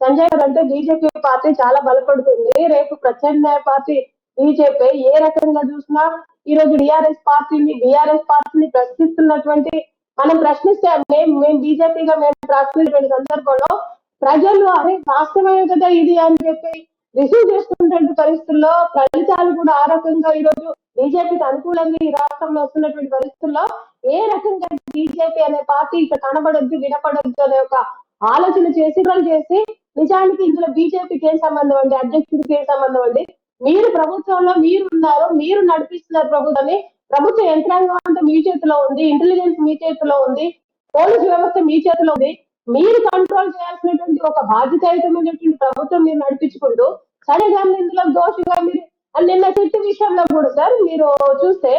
Speaker 3: సంజయ్ గారు అంటే బీజేపీ పార్టీ చాలా బలపడుతుంది, రేపు ప్రత్యామ్నాయ పార్టీ బీజేపీ ఏ రకంగా చూసినా ఈ రోజు బీఆర్ఎస్ పార్టీని ప్రశ్నిస్తున్నటువంటి మనం ప్రశ్నిస్తే మేము బీజేపీగా మేము ప్రశ్నించిన సందర్భంలో ప్రజలు అరే వాస్తవమే కదా ఇది అని చెప్పి రిసీవ్ చేస్తున్నటువంటి పరిస్థితుల్లో ఫలితాలు కూడా ఆ రకంగా ఈ రోజు బీజేపీకి అనుకూలంగా ఈ రాష్ట్రంలో వస్తున్నటువంటి పరిస్థితుల్లో ఏ రకంగా బీజేపీ అనే పార్టీ ఇక్కడ కనబడొద్దు వినపడొద్దు అనే ఒక ఆలోచన చేసి నిజానికి ఇందులో బీజేపీకి ఏం సంబంధం అండి, అధ్యక్షుడికి ఏం సంబంధం అండి? మీరు ప్రభుత్వంలో మీరు ఉన్నారు, మీరు నడిపిస్తున్నారు ప్రభుత్వాన్ని. ప్రభుత్వ యంత్రాంగం అంతా మీ చేతిలో ఉంది, ఇంటెలిజెన్స్ మీ చేతిలో ఉంది, పోలీసు వ్యవస్థ మీ చేతిలో ఉంది. మీరు కంట్రోల్ చేయాల్సినటువంటి ఒక బాధ్యతాయుతమైనటువంటి ప్రభుత్వం మీరు నడిపించుకుంటూ సరిగా ఇందులో దోషిగా మీరు నిన్న సిట్టు విషయంలో కూడా సార్ మీరు చూస్తే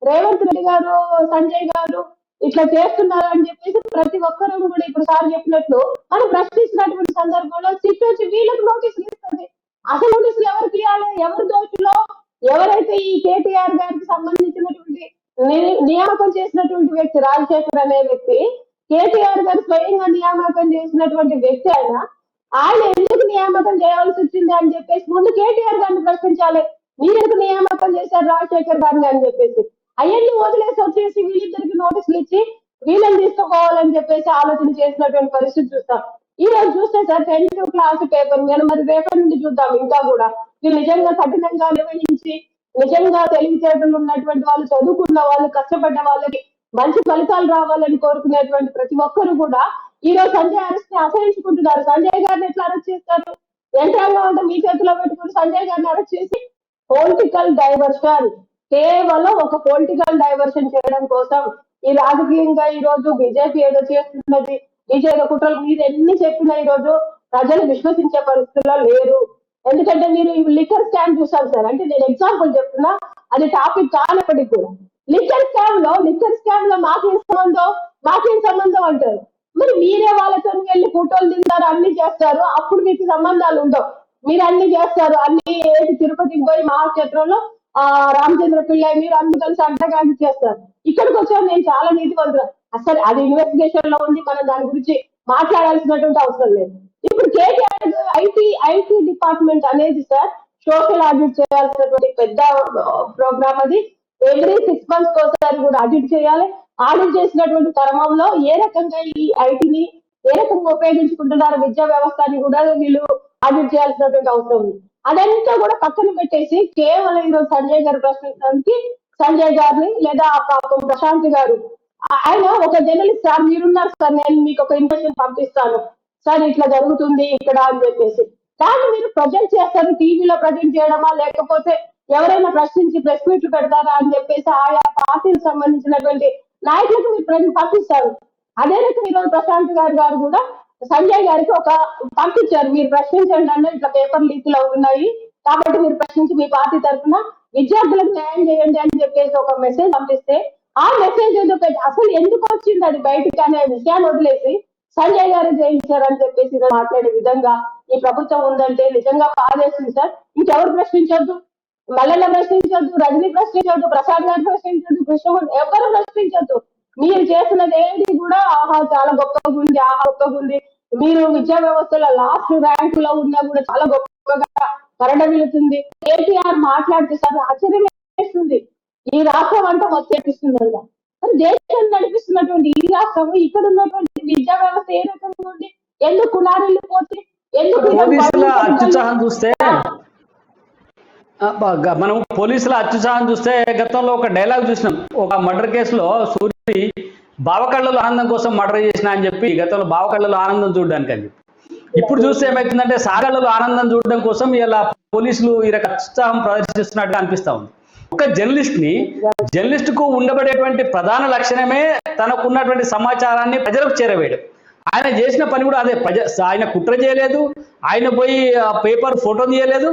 Speaker 3: రేవంత్ రెడ్డి గారు, సంజయ్ గారు ఇట్లా చేస్తున్నారు అని చెప్పేసి ప్రతి ఒక్కరూ కూడా ఇప్పుడు సార్ చెప్పినట్లు మనం ప్రశ్నిస్తున్నటువంటి సందర్భంలో సిట్టు వచ్చి వీళ్ళకి నోటీసులు ఇస్తుంది. అసలు నోటీసులు ఎవరికి ఇవ్వాలి, ఎవరు దోషులో, ఎవరైతే ఈ కేటీఆర్ గారికి సంబంధించినటువంటి నియామకం చేసినటువంటి వ్యక్తి రాజశేఖర్ అనే వ్యక్తి, కేటీఆర్ గారు స్వయంగా నియామకం చేసినటువంటి వ్యక్తి ఆయన ఎందుకు నియామకం చేయాల్సి వచ్చింది అని చెప్పేసి ముందు కేటీఆర్ గారిని ప్రశ్నించాలి. మీరెందుకు నియామకం చేశారు రాజశేఖర్ గారిని అని చెప్పేసి అవన్నీ వదిలేసి వచ్చేసి వీళ్ళిద్దరికి నోటీసులు ఇచ్చి వీళ్ళని తీసుకోవాలని చెప్పేసి ఆలోచన చేసినటువంటి పరిస్థితి చూస్తాం. ఈ రోజు చూస్తే సార్ 10th క్లాస్ పేపర్ మరి రేపటి నుండి చూద్దాం. ఇంకా కూడా వీళ్ళు నిజంగా కఠినంగా నిర్వహించి నిజంగా తెలివితేటలు ఉన్నటువంటి వాళ్ళు, చదువుకున్న వాళ్ళు, కష్టపడ్డ వాళ్ళకి మంచి ఫలితాలు రావాలని కోరుకునేటువంటి ప్రతి ఒక్కరు కూడా ఈ రోజు సంజయ్ అరెస్ట్ ని అసహించుకుంటున్నారు. సంజయ్ గారిని ఎట్లా అరెస్ట్ చేస్తారు? యంత్రాంగం అంతా మీ చేతిలో పెట్టుకుని సంజయ్ గారిని అరెస్ట్ చేసి పొలిటికల్ డైవర్షన్, కేవలం ఒక పొలిటికల్ డైవర్షన్ చేయడం కోసం ఈ రాజకీయంగా ఈ రోజు బీజేపీ ఏదో చేస్తున్నది, బీజేపీ కుట్రలు మీరు ఎన్ని చెప్పినా ఈ రోజు ప్రజలు విశ్వసించే పరిస్థితుల్లో లేరు. ఎందుకంటే మీరు లిక్కర్ స్కామ్ చూసారు సార్, అంటే నేను ఎగ్జాంపుల్ చెప్తున్నా, అది టాపిక్ కానప్పటికి కూడా లిక్కర్ స్కామ్ లో మాకేం సంబంధం అంటారు. మరి మీరే వాళ్ళతో వెళ్ళి ఫోటోలు దిగుతారు, అన్ని చేస్తారు, అప్పుడు మీకు సంబంధాలు ఉండవు. మీరు అన్ని చేస్తారు, అన్ని తిరుపతికి పోయి మహాక్షేత్రంలో రామచంద్ర పిళ్ళై మీరు అందరూ కలిసి అడ్డగాడి చేస్తారు. ఇక్కడికి వచ్చాను నేను చాలా నీతివంతులు. అసలు అది ఇన్వెస్టిగేషన్ లో ఉంది, మనం దాని గురించి మాట్లాడాల్సినటువంటి అవసరం లేదు. ఇప్పుడు కేటీఆర్ ఐటీ డిపార్ట్మెంట్ అనేది సార్ సోషల్ ఆడిట్ చేయాల్సినటువంటి పెద్ద ప్రోగ్రామ్ అది. ఎవ్రీ 6 months ఒకసారి కూడా ఆడిట్ చేయాలి. ఆడిట్ చేసినటువంటి క్రమంలో ఏ రకంగా ఈ ఐటీని ఏ రకంగా ఉపయోగించుకుంటున్నారు విద్యా వ్యవస్థని కూడా వీళ్ళు ఆడిట్ చేయాల్సినటువంటి అవసరం ఉంది. అదంతా కూడా పక్కన పెట్టేసి కేవలం ఈరోజు సంజయ్ గారు ప్రశ్నించడానికి సంజయ్ గారిని లేదా పాపం ప్రశాంత్ గారు ఆయన ఒక జర్నలిస్ట్ సార్ మీరున్నారు సార్, నేను మీకు ఒక ఇన్ఫర్మేషన్ పంపిస్తాను సార్ ఇట్లా జరుగుతుంది ఇక్కడ అని చెప్పేసి. కానీ మీరు ప్రజెంట్ చేస్తారు, టీవీలో ప్రజెంట్ చేయడమా లేకపోతే ఎవరైనా ప్రశ్నించి ప్రెస్ మీట్లు పెడతారా అని చెప్పేసి ఆయా పార్టీకి సంబంధించినటువంటి నాయకులకు మీరు పంపిస్తారు. అదే రకంగా ఈరోజు ప్రశాంత్ గారు కూడా సంజయ్ గారికి ఒక పంపించారు, మీరు ప్రశ్నించండి అన్న ఇట్లా పేపర్ లీకులు అవుతున్నాయి కాబట్టి మీరు ప్రశ్నించి మీ పార్టీ తరఫున విద్యార్థులకు న్యాయం చేయండి అని చెప్పేసి ఒక మెసేజ్ పంపిస్తే ఆ మెసేజ్ అసలు ఎందుకు వచ్చింది అది బయటికి అనే విషయాన్ని వదిలేసి సంజయ్ గారు జయించారని చెప్పేసి మాట్లాడే విధంగా ఈ ప్రభుత్వం ఉందంటే నిజంగా బాధేస్తుంది సార్. ఇంకెవరు ప్రశ్నించొద్దు, మల్లన్న ప్రశ్నించొద్దు, రజనీ ప్రశ్నించొద్దు, ప్రసాద్ గారు ప్రశ్నించొద్దు, కృష్ణ ఎవరు ప్రశ్నించొద్దు. మీరు చేసినది ఏంటి కూడా ఆహా చాలా గొప్పగా ఉంది, ఆహా గొప్పగా ఉంది. మీరు విద్యా వ్యవస్థలో లాస్ట్ ర్యాంక్ లో ఉన్నా కూడా చాలా గొప్పగా కరడమిలుతుంది. కేటీఆర్ మాట్లాడితే సార్ ఆశ్చర్యం వేస్తుంది. ఈ రాష్ట్రం అంతా వచ్చేపిస్తుంది అంట. మరి దేశం నడిపిస్తున్నటువంటి ఈ రాష్ట్రం ఇక్కడ ఉన్నటువంటి విద్యా వ్యవస్థ ఏ రకంగా ఉంది? ఎందుకు కులారీలు పోతే ఎందుకు
Speaker 1: అత్యుత్సాహం చూస్తే మనం పోలీసుల అత్యుత్సాహం చూస్తే గతంలో ఒక డైలాగ్ చూసినాం. ఒక మర్డర్ కేసులో సూర్యుడి బావకళ్ళలో ఆనందం కోసం మర్డర్ చేసిన అని చెప్పి గతంలో బావకళ్ళలో ఆనందం చూడడానికి అని చెప్పి, ఇప్పుడు చూస్తే ఏమవుతుందంటే సాగళ్ళలో ఆనందం చూడడం కోసం ఇలా పోలీసులు ఈ రక అత్యుత్సాహం ప్రదర్శిస్తున్నట్టుగా అనిపిస్తా ఉంది. ఒక జర్నలిస్ట్ కు ఉండబడేటువంటి ప్రధాన లక్షణమే తనకున్నటువంటి సమాచారాన్ని ప్రజలకు చేరవేయడం. ఆయన చేసిన పని కూడా అదే. ఆయన కుట్ర చేయలేదు, ఆయన పోయి పేపర్ ఫోటో తీయలేదు,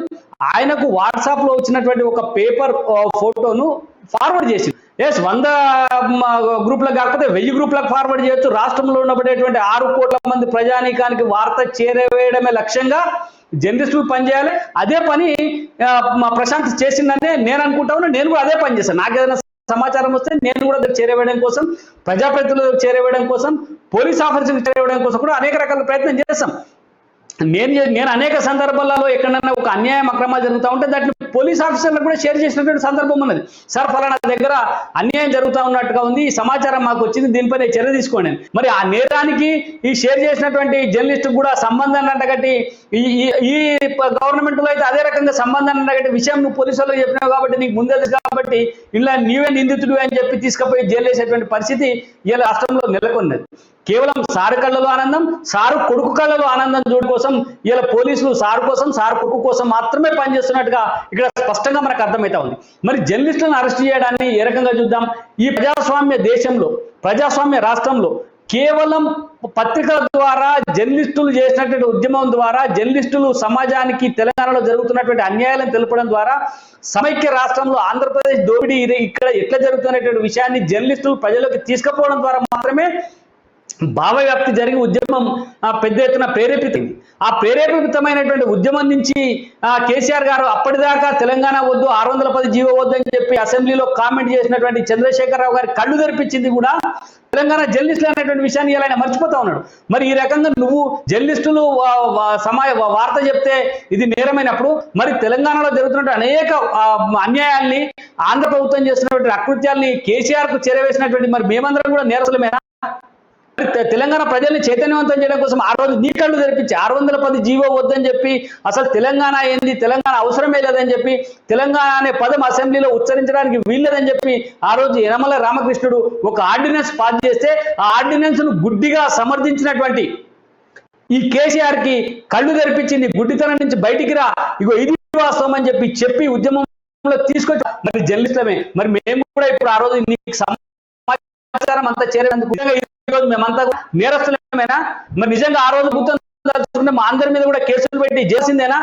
Speaker 1: ఆయనకు వాట్సాప్ లో వచ్చినటువంటి ఒక పేపర్ ఫోటోను ఫార్వర్డ్ చేసి 100 గ్రూపులకు కాకపోతే 1000 గ్రూపులకు ఫార్వర్డ్ చేయొచ్చు. రాష్ట్రంలో ఉండబడేటువంటి 6 కోట్ల మంది ప్రజానీకానికి వార్త చేరవేయడమే లక్ష్యంగా జర్నలిస్టులు పనిచేయాలి. అదే పని మా ప్రశాంత్ చేసిందనే నేను అనుకుంటా ఉన్నా. నేను కూడా అదే పని చేశాను. నాకు ఏదైనా సమాచారం వస్తే నేను కూడా చేరవేయడం కోసం, ప్రజాప్రతినిధులకు చేరవేయడం కోసం, పోలీస్ ఆఫీసర్లకు చేరవేయడం కోసం కూడా అనేక రకాల ప్రయత్నం చేస్తాం. నేను అనేక సందర్భాలలో ఎక్కడన్నా ఒక అన్యాయం అక్రమాలు జరుగుతూ ఉంటే దాన్ని పోలీస్ ఆఫీసర్లకు కూడా షేర్ చేసినటువంటి సందర్భం ఉన్నది. సార్ ఫలానా దగ్గర అన్యాయం జరుగుతూ ఉన్నట్టుగా ఉంది, ఈ సమాచారం మాకు వచ్చింది, దీనిపైన చర్య తీసుకోండి. మరి ఆ నేరానికి ఈ షేర్ చేసినటువంటి జర్నలిస్ట్ కూడా సంబంధాన్ని అంటగట్టి ఈ గవర్నమెంట్ లో అయితే అదే రకంగా సంబంధాన్ని అంటగట్టి విషయం నువ్వు పోలీసు వాళ్ళకి చెప్పినావు కాబట్టి నీకు ముందే కాబట్టి ఇలా నీవే నిందితుడు అని చెప్పి తీసుకుపోయి జైలు వేసేటువంటి పరిస్థితి ఇలా రాష్ట్రంలో నెలకొన్నది. కేవలం సారు కళ్ళలో ఆనందం, సారు కొడుకు కళ్ళలో ఆనందం చూడడం కోసం ఇలా పోలీసులు సారు కోసం, సారు కొడుకు కోసం మాత్రమే పనిచేస్తున్నట్టుగా ఇక్కడ స్పష్టంగా మనకు అర్థమవుతా ఉంది. మరి జర్నలిస్టులను అరెస్ట్ చేయడాన్ని ఏ రకంగా చూద్దాం? ఈ ప్రజాస్వామ్య దేశంలో, ప్రజాస్వామ్య రాష్ట్రంలో కేవలం పత్రికల ద్వారా జర్నలిస్టులు చేసినటువంటి ఉద్యమం ద్వారా జర్నలిస్టులు సమాజానికి తెలంగాణలో జరుగుతున్నటువంటి అన్యాయాలను తెలపడం ద్వారా సమైక్య రాష్ట్రంలో ఆంధ్రప్రదేశ్ దోపిడీ ఇక్కడ ఎట్లా జరుగుతున్నటువంటి విషయాన్ని జర్నలిస్టులు ప్రజలకు తీసుకుపోవడం ద్వారా మాత్రమే భావవ్యాప్తి జరిగి ఉద్యమం పెద్ద ఎత్తున ప్రేరేపితుంది. ఆ ప్రేరేపితమైనటువంటి ఉద్యమం నుంచి కేసీఆర్ గారు అప్పటిదాకా తెలంగాణ వద్దు, 610 జీవో వద్దు అని చెప్పి అసెంబ్లీలో కామెంట్ చేసినటువంటి చంద్రశేఖరరావు గారి కళ్ళు తెరిపించింది కూడా తెలంగాణ జర్నలిస్టులు అనేటువంటి విషయాన్ని ఇలా ఆయన మర్చిపోతా ఉన్నాడు. మరి ఈ రకంగా నువ్వు జర్నలిస్టులు వార్త చెప్తే ఇది నేరమైనప్పుడు మరి తెలంగాణలో జరుగుతున్నటువంటి అనేక అన్యాయాల్ని ఆంధ్ర ప్రభుత్వం చేస్తున్నటువంటి అకృత్యాల్ని కేసీఆర్ కు చేరవేసినటువంటి మరి మేమందరం కూడా నేరస్తులమేనా? తెలంగాణ ప్రజల్ని చైతన్యవంతం చేయడం కోసం ఆ రోజు నీ కళ్ళు తెరిపించి 610 జీవో వద్దని చెప్పి అసలు తెలంగాణ ఏంది, తెలంగాణ అవసరమే లేదని చెప్పి, తెలంగాణ అనే పదం అసెంబ్లీలో ఉచ్చరించడానికి వీల్లేదని చెప్పి ఆ రోజు యనమల రామకృష్ణుడు ఒక ఆర్డినెన్స్ పాస్ చేస్తే ఆ ఆర్డినెన్స్ ను గుడ్డిగా సమర్థించినటువంటి ఈ కేసీఆర్ కి కళ్ళు తెరిపించింది. గుడ్డితనం నుంచి బయటికి రా, ఇగో ఇది వాస్తవం అని చెప్పి ఉద్యమంలో తీసుకొచ్చి మరి జర్నలిస్టులమే. మరి మేము కూడా ఇప్పుడు ఆ రోజు నీకు సమాచారం అంతా చేరేందుకు ఈరోజు మేమంతా నేరస్తులమేనా? మరి నిజంగా ఆ రోజు గుర్తుంటే మా అందరి మీద కూడా కేసులు పెట్టి చేసిందేనా?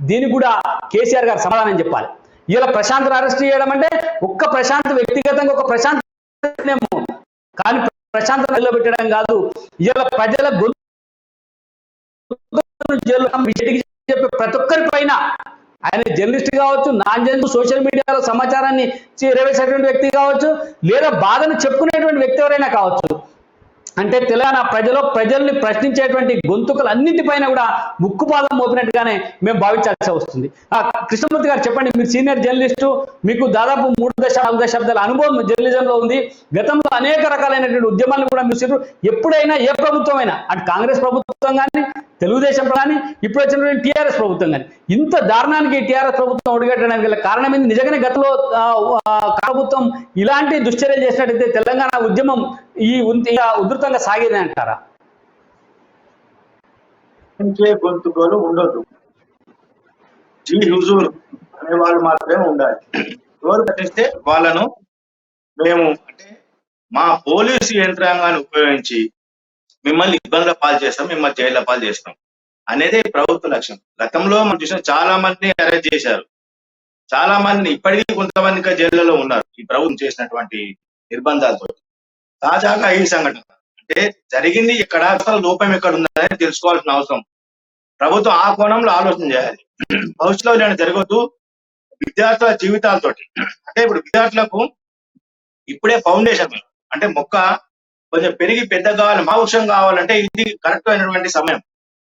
Speaker 1: దీనికి కూడా కేసీఆర్ గారు సమాధానం చెప్పాలి. ఇలా ప్రశాంత్ అరెస్ట్ చేయడం అంటే ఒక్క ప్రశాంత్ వ్యక్తిగతంగా ఒక ప్రశాంత్ కానీ ప్రశాంత్ నిలబెట్టడం కాదు. ఇలా ప్రజల చెప్పే ప్రతి ఒక్కరి పైన ఆయన జర్నలిస్ట్ కావచ్చు, నాన్ జర్నలిస్ట్, సోషల్ మీడియాలో సమాచారాన్ని చేరవేసేటువంటి వ్యక్తి కావచ్చు, లేదా బాధను చెప్పుకునేటువంటి వ్యక్తి ఎవరైనా కావచ్చు. అంటే తెలంగాణ ప్రజల్ని ప్రశ్నించేటువంటి గొంతుకలు అన్నింటిపైన కూడా ముక్కుపాదం మోపినట్టుగానే మేము భావించాల్సి వస్తుంది. కృష్ణమూర్తి గారు చెప్పండి, మీరు సీనియర్ జర్నలిస్టు, మీకు దాదాపు 3 దశాబ్దాల అనుభవం జర్నలిజంలో ఉంది. గతంలో అనేక రకాలైనటువంటి ఉద్యమాలను కూడా మీరు ఎప్పుడైనా ఏ ప్రభుత్వం అయినా, అటు కాంగ్రెస్ ప్రభుత్వం కానీ, తెలుగుదేశం కానీ, ఇప్పుడు వచ్చినటువంటి టీఆర్ఎస్ ప్రభుత్వం కానీ, ఇంత దారుణానికి టీఆర్ఎస్ ప్రభుత్వం ఒడిగట్టడానికి గల కారణం ఏంది? నిజంగానే గతంలో ప్రభుత్వం ఇలాంటి దుశ్చర్యలు చేసినట్టయితే తెలంగాణ ఉద్యమం ఈ ఉధృతంగా సాగేది అంటారా?
Speaker 4: గొంతుకోలు ఉండొద్దు, జీ హుజూర్ అనే వాళ్ళు మాత్రమే ఉండాలి. ఎవరు పట్టిస్తే వాళ్ళను మేము అంటే మా పోలీసు యంత్రాంగాన్ని ఉపయోగించి మిమ్మల్ని ఇబ్బందుల పాలు చేస్తాం, మిమ్మల్ని జైళ్ళ పాలు చేస్తాం అనేదే ప్రభుత్వ లక్ష్యం. గతంలో మనం చూసిన చాలా మందిని అరెస్ట్ చేశారు, చాలా మంది ఇప్పటికీ కొంతమంది జైళ్లలో ఉన్నారు ఈ ప్రభుత్వం చేసినటువంటి నిర్బంధాలతో. తాజాగా ఈ సంఘటన అంటే జరిగింది ఎక్కడ, అసలు లోపం ఎక్కడ ఉందని తెలుసుకోవాల్సిన అవసరం ప్రభుత్వం ఆ కోణంలో ఆలోచన చేయాలి. భవిష్యత్తులో ఇలాంటి జరగద్దు. విద్యార్థుల జీవితాలతోటి అంటే ఇప్పుడు విద్యార్థులకు ఇప్పుడే ఫౌండేషన్ అంటే మొక్క కొంచెం పెరిగి పెద్ద కావాలి, మాంసం కావాలంటే ఇది కరెక్ట్ అయినటువంటి సమయం.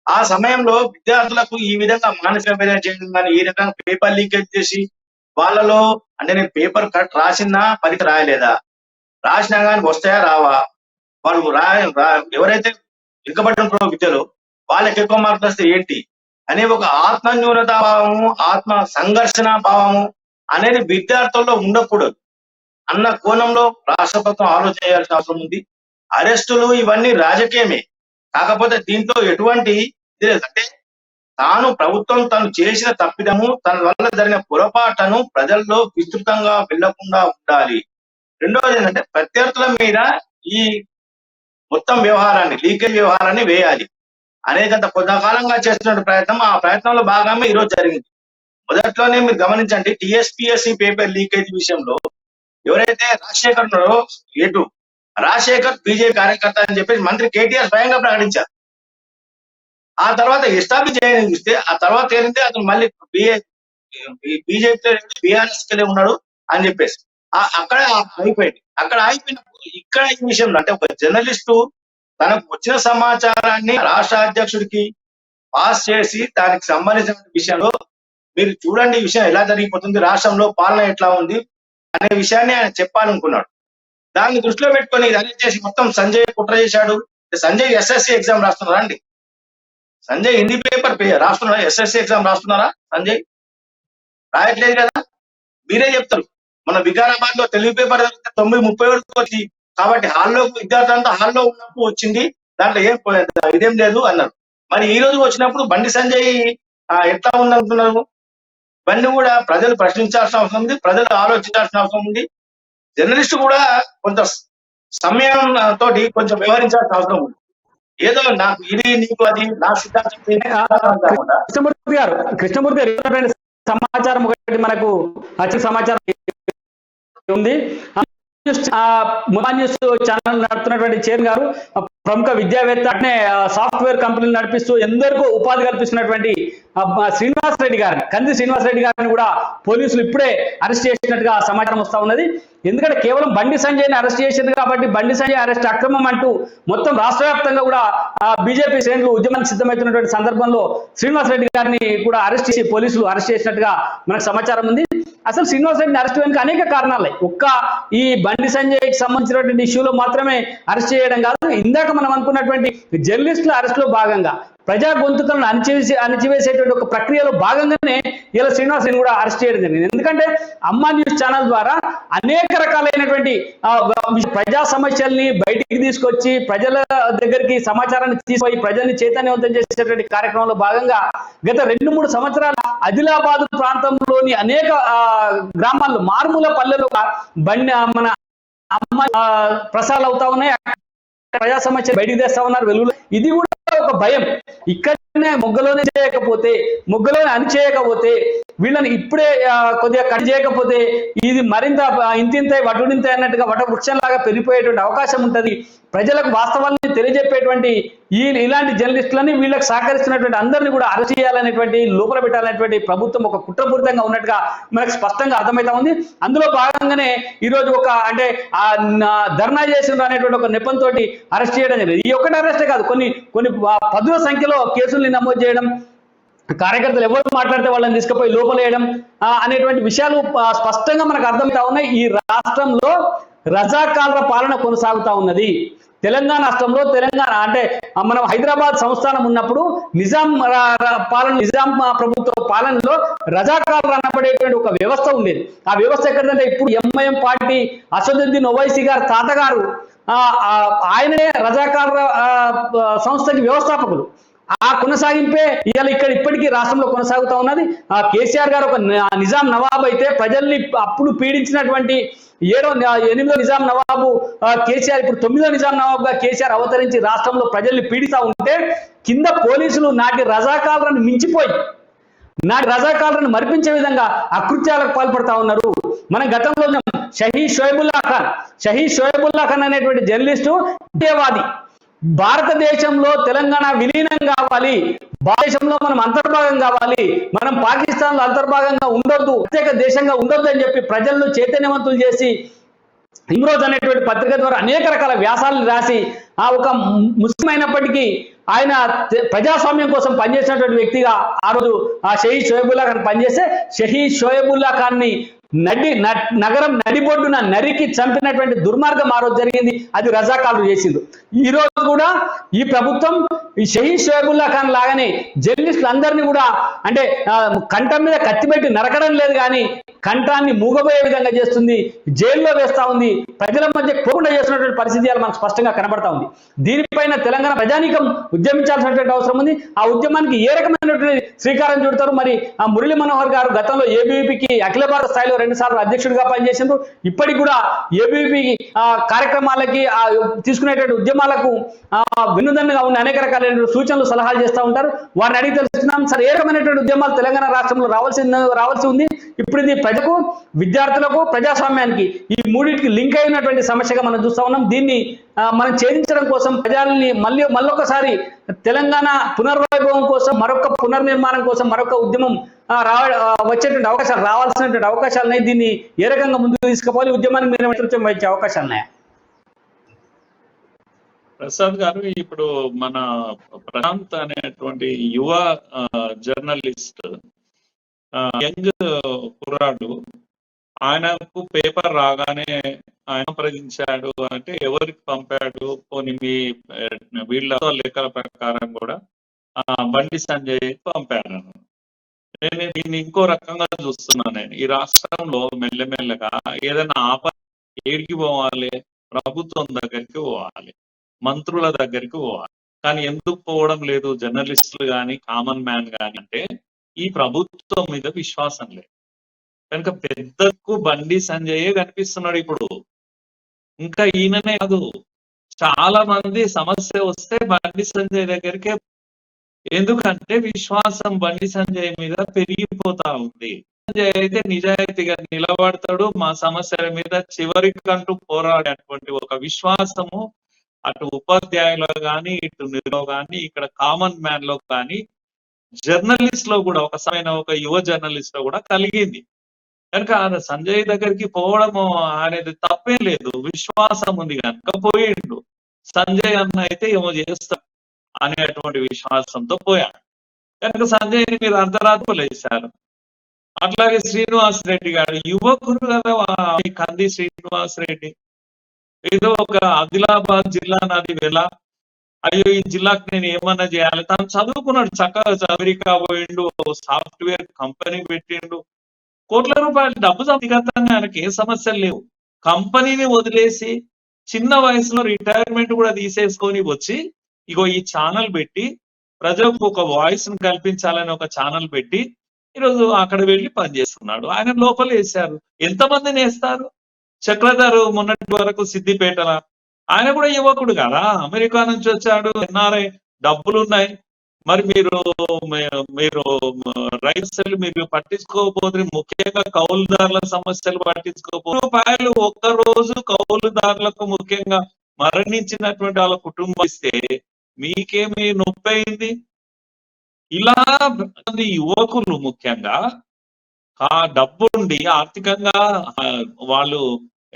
Speaker 4: ఆ సమయంలో విద్యార్థులకు ఈ విధంగా మానసిక వేదన చేయడం కానీ, ఈ రకంగా పేపర్ లీకేజ్ చేసి వాళ్ళలో అంటే నేను పేపర్ కరెక్ట్ రాసినా పరీక్ష రాయలేదా, రాసినా కానీ వస్తాయా రావా, వాళ్ళు ఎవరైతే వెనుకబడిన విద్యలో వాళ్ళకి ఎక్కువ మార్కులు వస్తే ఏంటి అనే ఒక ఆత్మన్యూనతా భావము, ఆత్మ సంఘర్షణ భావము అనేది విద్యార్థుల్లో ఉండకూడదు అన్న కోణంలో రాష్ట్ర ప్రభుత్వం ఆలోచన చేయాల్సిన అవసరం ఉంది. అరెస్టులు ఇవన్నీ రాజకీయమే, కాకపోతే దీంతో ఎటువంటి అంటే ప్రభుత్వం తను చేసిన తప్పిదము, తన వల్ల జరిగిన పొరపాటును ప్రజల్లో విస్తృతంగా వెళ్లకుండా ఉండాలి. రెండవది ఏంటంటే ప్రత్యర్థుల మీద ఈ మొత్తం వ్యవహారాన్ని, లీకేజ్ వ్యవహారాన్ని వేయాలి అనేకంత కొంతకాలంగా చేస్తున్న ప్రయత్నం, ఆ ప్రయత్నంలో భాగంగా ఈరోజు జరిగింది. మొదట్లోనే మీరు గమనించండి, టీఎస్పీఎస్సీ పేపర్ లీకేజ్ విషయంలో ఎవరైతే రాజశేఖర్ ఉన్నారో రాజశేఖర్ బీజేపీ కార్యకర్త అని చెప్పేసి మంత్రి కేటీఆర్ స్వయంగా ప్రకటించారు. ఆ తర్వాత ఎస్టాబ్లిష్ చేయని చూస్తే ఆ తర్వాత ఏంటంటే అతను మళ్ళీ బీజేపీ బీఆర్ఎస్ కెళ్ళి ఉన్నాడు అని చెప్పేసి అక్కడ అయిపోయింది. అక్కడ అయిపోయినప్పుడు ఇక్కడ ఈ విషయంలో అంటే ఒక జర్నలిస్టు తనకు వచ్చిన సమాచారాన్ని రాష్ట్ర అధ్యక్షుడికి పాస్ చేసి దానికి సంబంధించిన విషయంలో మీరు చూడండి ఈ విషయం ఎలా జరిగిపోతుంది, రాష్ట్రంలో పాలన ఎట్లా ఉంది అనే విషయాన్ని ఆయన చెప్పాలనుకున్నాడు. దాన్ని దృష్టిలో పెట్టుకొని అరెస్ట్ చేసి మొత్తం సంజయ్ కుట్ర చేశాడు. సంజయ్ ఎస్ఎస్సి ఎగ్జామ్ రాస్తున్నారా అండి? సంజయ్ హిందీ పేపర్ రాస్తున్నారా? ఎస్ఎస్సి ఎగ్జామ్ రాస్తున్నారా? సంజయ్ రాయట్లేదు కదా. మీరే చెప్తారు మన వికారాబాద్ లో తెలుగు పేపర్ 9:30 వచ్చి కాబట్టి హాల్లో విద్యార్థులంతా హాల్లో ఉన్నప్పుడు వచ్చింది, దాంట్లో ఇదేం లేదు అన్నారు. మరి ఈ రోజు వచ్చినప్పుడు బండి సంజయ్ ఎట్లా ఉందనుకున్నారు? ఇవన్నీ కూడా ప్రజలు ప్రశ్నించాల్సిన అవసరం ఉంది, ప్రజలు ఆలోచించాల్సిన అవసరం ఉంది. జర్నలిస్ట్ కూడా కొంత సమయం తోటి కొంచెం వ్యవహరించాల్సిన అవసరం ఉంది. ఏదో నాకు ఇది నీకు అది నా సిద్ధాంతం.
Speaker 1: కృష్ణమూర్తి గారు సమాచారం ఒకటి మనకు వచ్చిన సమాచారం ఉంది. న్యూస్ ఛానల్ నడుపుతున్నటువంటి చైర్మన్ గారు ప్రముఖ విద్యావేత్త, అట్నే సాఫ్ట్వేర్ కంపెనీలు నడిపిస్తూ ఎందరికో ఉపాధి కల్పిస్తున్నటువంటి కంది శ్రీనివాస్ రెడ్డి గారిని కూడా పోలీసులు ఇప్పుడే అరెస్ట్ చేసినట్టుగా సమాచారం వస్తా ఉన్నది. ఎందుకంటే కేవలం బండి సంజయ్ని అరెస్ట్ చేసింది కాబట్టి బండి సంజయ్ అరెస్ట్ అక్రమం అంటూ మొత్తం రాష్ట్ర వ్యాప్తంగా కూడా బీజేపీ శ్రేణులు ఉద్యమానికి సిద్ధమవుతున్నటువంటి సందర్భంలో శ్రీనివాస్ రెడ్డి గారిని కూడా అరెస్ట్ చేసి పోలీసులు అరెస్ట్ చేసినట్టుగా మనకు సమాచారం ఉంది. అసలు శ్రీనివాస్ రెడ్డిని అరెస్ట్ చేయడానికి అనేక కారణాలు. ఒక్క ఈ బండి సంజయ్కి సంబంధించినటువంటి ఇష్యూలో మాత్రమే అరెస్ట్ చేయడం కాదు, ఇందాక మనం అనుకున్నటువంటి జర్నలిస్టుల అరెస్ట్ లో భాగంగా ప్రజా గొంతుకలను అణచివేసేటువంటి ఒక ప్రక్రియలో భాగంగానే ఇలా శ్రీనివాస్ రెడ్డిని కూడా అరెస్ట్ చేయడం జరిగింది. ఎందుకంటే అమ్మా న్యూస్ ఛానల్ ద్వారా అనేక రకాలైనటువంటి ప్రజా సమస్యల్ని బయటికి తీసుకొచ్చి ప్రజల దగ్గరికి సమాచారాన్ని తీసుకుపోయి ప్రజల్ని చైతన్యవంతం చేసేటువంటి కార్యక్రమంలో భాగంగా గత 2-3 సంవత్సరాల ఆదిలాబాద్ ప్రాంతంలోని అనేక గ్రామాల్లో, మారుమూల పల్లెలు మన అమ్మ ప్రసారాలు అవుతా ఉన్నాయి, ప్రజా సమస్య బయటికి తెస్తా ఉన్నారు వెలుగులో. ఇది కూడా ఒక భయం. ఇక్కడనే మొగ్గలోనే చేయకపోతే, మొగ్గలోనే అణిచేయకపోతే వీళ్ళని ఇప్పుడే కొద్దిగా కట్ చేయకపోతే ఇది మరింత ఇంతింత వటుడింత అన్నట్టుగా వట వృక్షంలాగా పెరిగిపోయేటువంటి అవకాశం ఉంటుంది. ప్రజలకు వాస్తవాన్ని తెలియజెప్పేటువంటి ఇలాంటి జర్నలిస్టులని వీళ్ళకి సహకరిస్తున్నటువంటి అందరినీ కూడా అరెస్ట్ చేయాలనేటువంటి లోపల పెట్టాలనేటువంటి ప్రభుత్వం ఒక కుట్రపూరితంగా ఉన్నట్టుగా మనకు స్పష్టంగా అర్థమవుతా ఉంది. అందులో భాగంగానే ఈరోజు ఒక అంటే ధర్నా చేసిండ్రు అనేటువంటి ఒక నెపంతో అరెస్ట్ చేయడం జరిగింది. ఈ ఒక్కటి అరెస్టే కాదు, కొన్ని పదుల సంఖ్యలో కేసుల్ని నమోదు చేయడం, కార్యకర్తలు ఎవరు మాట్లాడితే వాళ్ళని తీసుకుపోయి లోపలేయడం అనేటువంటి విషయాలు స్పష్టంగా మనకు అర్థమవుతా ఉన్నాయి. ఈ రాష్ట్రంలో రజాకార్ల పాలన కొనసాగుతా ఉన్నది. తెలంగాణ రాష్ట్రంలో తెలంగాణ అంటే మనం హైదరాబాద్ సంస్థానం ఉన్నప్పుడు నిజాం ప్రభుత్వ పాలనలో రజాకార్లు అనబడేటువంటి ఒక వ్యవస్థ ఉండేది. ఆ వ్యవస్థ ఎక్కడంటే ఇప్పుడు ఎంఐఎం పార్టీ అసదుద్దీన్ ఓవైసీ గారు తాతగారు ఆయననే రజాకార్ల సంస్థకి వ్యవస్థాపకులు. ఆ కొనసాగింపే ఇవాళ ఇప్పటికీ రాష్ట్రంలో కొనసాగుతా ఉన్నది. కేసీఆర్ గారు ఒక నిజాం నవాబు అయితే ప్రజల్ని అప్పుడు పీడించినటువంటి 8వ నిజాం నవాబు కేసీఆర్, ఇప్పుడు 9వ నిజాం నవాబుగా కేసీఆర్ అవతరించి రాష్ట్రంలో ప్రజల్ని పీడితా ఉంటే కింద పోలీసులు నాటి రజాకారులను మించిపోయి నాటి రజాకారులను మరిపించే విధంగా అకృత్యాలకు పాల్పడతా ఉన్నారు. మనం గతంలో షహీద్ షోయబుల్లా ఖాన్ అనేటువంటి జర్నలిస్టు దేవాది భారతదేశంలో తెలంగాణ విలీనం కావాలి, భారతదేశంలో మనం అంతర్భాగం కావాలి, మనం పాకిస్తాన్ లో అంతర్భాగంగా ఉండొద్దు, ప్రత్యేక దేశంగా ఉండొద్దు అని చెప్పి ప్రజలను చైతన్యవంతులు చేసి ఇమ్రోజ్ అనేటువంటి పత్రిక ద్వారా అనేక రకాల వ్యాసాలను రాసి ఒక ముస్లిం అయినప్పటికీ ఆయన ప్రజాస్వామ్యం కోసం పనిచేసినటువంటి వ్యక్తిగా ఆ రోజు షహీద్ షోయబుల్లా ఖాన్ పనిచేస్తే షహీద్ షోయబుల్లా ఖాన్ని నగరం నడిబొడ్డున నరికి చంపినటువంటి దుర్మార్గం ఆ రోజు జరిగింది. అది రజాకార్లు చేసిండ్రు. ఈ రోజు కూడా ఈ ప్రభుత్వం ఈ షహీద్ షోయబుల్లా ఖాన్ లాగానే జర్నలిస్టులు అందరినీ కూడా అంటే కంఠం మీద కత్తి పెట్టి నరకడం లేదు కానీ కంఠాన్ని మూగబోయే విధంగా చేస్తుంది, జైల్లో వేస్తా ఉంది, ప్రజల మధ్య పోకుండా చేస్తున్నటువంటి పరిస్థితి మనకు స్పష్టంగా కనబడతా ఉంది. దీనిపైన తెలంగాణ ప్రజానీకం ఉద్యమించాల్సినటువంటి అవసరం ఉంది. ఆ ఉద్యమానికి ఏ రకమైనటువంటి శ్రీకారం చుడతారు? మరి ఆ మురళీ మనోహర్ గారు గతంలో ఏబీవీపీకి అఖిల భారత స్థాయిలో 2 సార్లు అధ్యక్షుడిగా పనిచేసిండ్రు. ఇప్పటికి కూడా ఏబీవీపీ కార్యక్రమాలకి తీసుకునేటువంటి ఉద్యమాలకు వినూదంగా ఉన్న అనేక రకాలైన సూచనలు సలహాలు చేస్తూ ఉంటారు. వారిని అడిగి తెలుస్తున్నాం సార్, ఏ రకమైనటువంటి ఉద్యమాలు తెలంగాణ రాష్ట్రంలో రావాల్సి ఉంది? ఇప్పుడు ఇది ప్రజలకు, విద్యార్థులకు, ప్రజాస్వామ్యానికి ఈ మూడింటికి లింక్ అయినటువంటి సమస్యగా మనం చూస్తా ఉన్నాం. దీన్ని మనం ఛేదించడం కోసం ప్రజల్ని మళ్ళొకసారి తెలంగాణ పునర్వైభవం కోసం, మరొక పునర్నిర్మాణం కోసం మరొక ఉద్యమం వచ్చేటువంటి అవకాశాలు, రావాల్సినటువంటి అవకాశాలు ఉన్నాయి. దీన్ని ఏ రకంగా ముందుకు తీసుకుపోవాలి, ఉద్యమానికి మీరు నేతృత్వం వహించే అవకాశాలు ఉన్నాయా?
Speaker 2: ప్రసాద్ గారు, ఇప్పుడు మన ప్రశాంత్ అనేటువంటి యువ జర్నలిస్ట్, యంగ్ కుర్రాడు, ఆయనకు పేపర్ రాగానే ఆయన ప్రకటించాడు అంటే ఎవరికి పంపాడు? పోనీ మీ వీళ్ళ లెక్కల ప్రకారం కూడా బండి సంజయ్ పంపాడు. నేను దీన్ని ఇంకో రకంగా చూస్తున్నాను. నేను ఈ రాష్ట్రంలో మెల్లమెల్లగా ఏదైనా ఏడికి పోవాలి? ప్రభుత్వం దగ్గరికి పోవాలి, మంత్రుల దగ్గరికి పోవాలి. కానీ ఎందుకు పోవడం లేదు జర్నలిస్టులు కానీ కామన్ మ్యాన్ కానీ అంటే ఈ ప్రభుత్వం మీద విశ్వాసం లేదు కనుక పెద్దకు బండి సంజయే కనిపిస్తున్నాడు. ఇప్పుడు ఇంకా ఈయననే కాదు, చాలా మంది సమస్య వస్తే బండి సంజయ్ దగ్గరికే, ఎందుకంటే విశ్వాసం బండి సంజయ్ మీద పెరిగిపోతా ఉంది. సంజయ్ అయితే నిజాయితీగా నిలబడతాడు, మా సమస్యల మీద చివరికంటూ పోరాడేటువంటి ఒక విశ్వాసము అటు ఉపాధ్యాయులో కానీ, ఇటు నిలో కానీ, ఇక్కడ కామన్ మ్యాన్ లో కానీ, జర్నలిస్ట్ లో కూడా ఒక యువ జర్నలిస్ట్ లో కూడా కలిగింది. కనుక సంజయ్ దగ్గరికి పోవడం అనేది తప్పేం లేదు, విశ్వాసం ఉంది కనుక పోయిండు. సంజయ్ అన్న అయితే ఏమో చేస్తా అనేటువంటి విశ్వాసంతో పోయాడు కనుక సంజయ్ని మీరు అర్ధరాత్రి లేచారు. అట్లాగే శ్రీనివాస్ రెడ్డి గారు యువకుడు కదా, కంది శ్రీనివాస్ రెడ్డి ఏదో ఒక ఆదిలాబాద్ జిల్లా నాది వెళ్ళా, అయ్యో ఈ జిల్లాకు నేను ఏమన్నా చేయాలి, తను చదువుకున్నాడు, చక్కగా అమెరికా పోయిండు, సాఫ్ట్వేర్ కంపెనీ పెట్టిండు, కోట్ల రూపాయలు డబ్బు సంగతంగా ఆయనకి ఏ సమస్యలు లేవు. కంపెనీని వదిలేసి చిన్న వయసులో రిటైర్మెంట్ కూడా తీసేసుకొని వచ్చి ఇగో ఈ ఛానల్ పెట్టి ప్రజలకు ఒక వాయిస్ ను కల్పించాలని ఒక ఛానల్ పెట్టి ఈరోజు అక్కడ వెళ్ళి పనిచేస్తున్నాడు. ఆయన లోపల వేశారు. ఎంతమందిని వేస్తారు? చక్రధర్ మొన్నటి వరకు సిద్దిపేటల, ఆయన కూడా యువకుడు కదా, అమెరికా నుంచి వచ్చాడు, ఎన్ఆర్ఐ, డబ్బులున్నాయి, మరి మీరు రైతులు మీరు పట్టించుకోకపోతే, ముఖ్యంగా కౌలుదారుల సమస్యలు పట్టించుకోకపోతే, రూపాయలు ఒక్కరోజు కౌలుదారులకు ముఖ్యంగా మరణించినటువంటి వాళ్ళ కుటుంబం ఇస్తే మీకేమి నొప్పి అయింది? ఇలా యువకులు ముఖ్యంగా డబ్బుండి ఆర్థికంగా వాళ్ళు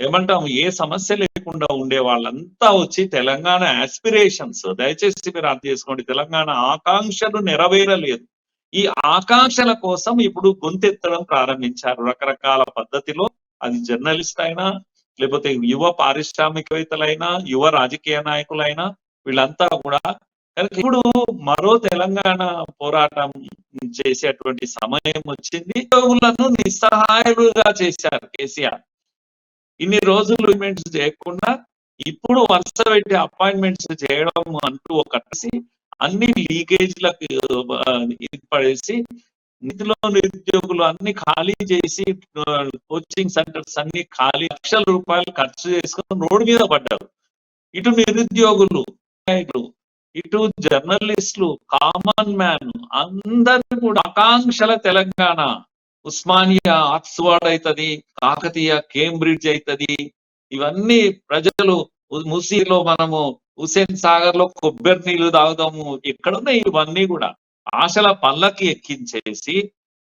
Speaker 2: ఏమంటాం ఏ సమస్య లేకుండా ఉండే వాళ్ళంతా వచ్చి తెలంగాణ ఆస్పిరేషన్స్, దయచేసి మీరు అర్థం చేసుకోండి, తెలంగాణ ఆకాంక్షలు నెరవేరలేదు. ఈ ఆకాంక్షల కోసం ఇప్పుడు గొంతెత్తడం ప్రారంభించారు రకరకాల పద్ధతిలో. అది జర్నలిస్ట్ అయినా, లేకపోతే యువ పారిశ్రామికవేత్తలైనా, యువ రాజకీయ నాయకులైనా, వీళ్ళంతా కూడా ఇప్పుడు మరో తెలంగాణ పోరాటం చేసేటువంటి సమయం వచ్చింది. ఉద్యోగులను నిస్సహాయులుగా చేశారు కేసీఆర్. ఇన్ని రోజులు అపాయింట్మెంట్స్ చేయకుండా ఇప్పుడు వరుస పెట్టి అపాయింట్మెంట్స్ చేయడం అంటూ ఒకటి అన్ని లీకేజ్లకు పడేసి నిధిలో నిరుద్యోగులు అన్ని ఖాళీ చేసి కోచింగ్ సెంటర్స్ అన్ని ఖాళీ లక్షల రూపాయలు ఖర్చు చేసుకుని రోడ్డు మీద పడ్డారు. ఇటు నిరుద్యోగులు, ఇటు జర్నలిస్టులు, కామన్ మ్యాన్ అందరూ కూడా ఆకాంక్షల తెలంగాణ. ఉస్మానియా ఆక్స్ఫర్డ్ అవుతుంది, కాకతీయ కేంబ్రిడ్జ్ అవుతుంది. ఇవన్నీ ప్రజలు మూసీలో మనము హుసేన్ సాగర్ లో కొబ్బరి నీళ్లు తాగుదాము, ఎక్కడున్నాయి ఇవన్నీ కూడా ఆశల పల్లకి ఎక్కించేసి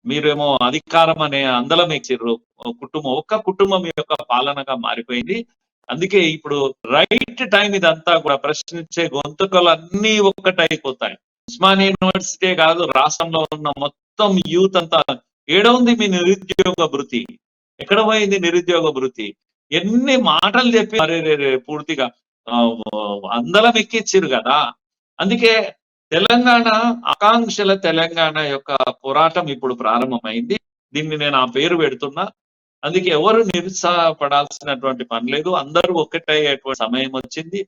Speaker 2: మీరేమో అధికారం అనే అందలం ఎక్కిర్రు. ఒక్క కుటుంబం యొక్క పాలనగా మారిపోయింది. అందుకే ఇప్పుడు రైట్ టైం ఇదంతా కూడా ప్రశ్నించే గొంతుకలు అన్ని ఒక్కటైపోతాయి. ఉస్మానియా యూనివర్సిటీ కాదు, రాష్ట్రంలో ఉన్న మొత్తం యూత్ అంతా ఏడ ఉంది మీ నిరుద్యోగ భృతి? ఎక్కడ పోయింది నిరుద్యోగ భృతి? ఎన్ని మాటలు చెప్పి పూర్తిగా అందలం ఎక్కిచ్చిరు కదా. అందుకే తెలంగాణ ఆకాంక్షల తెలంగాణ యొక్క పోరాటం ఇప్పుడు ప్రారంభమైంది. దీన్ని నేను ఆ పేరు పెడుతున్నా. అందుకే ఎవరు నిరుత్సాహపడాల్సినటువంటి పని లేదు. అందరూ ఒక్కటయ్యేటువంటి సమయం వచ్చింది.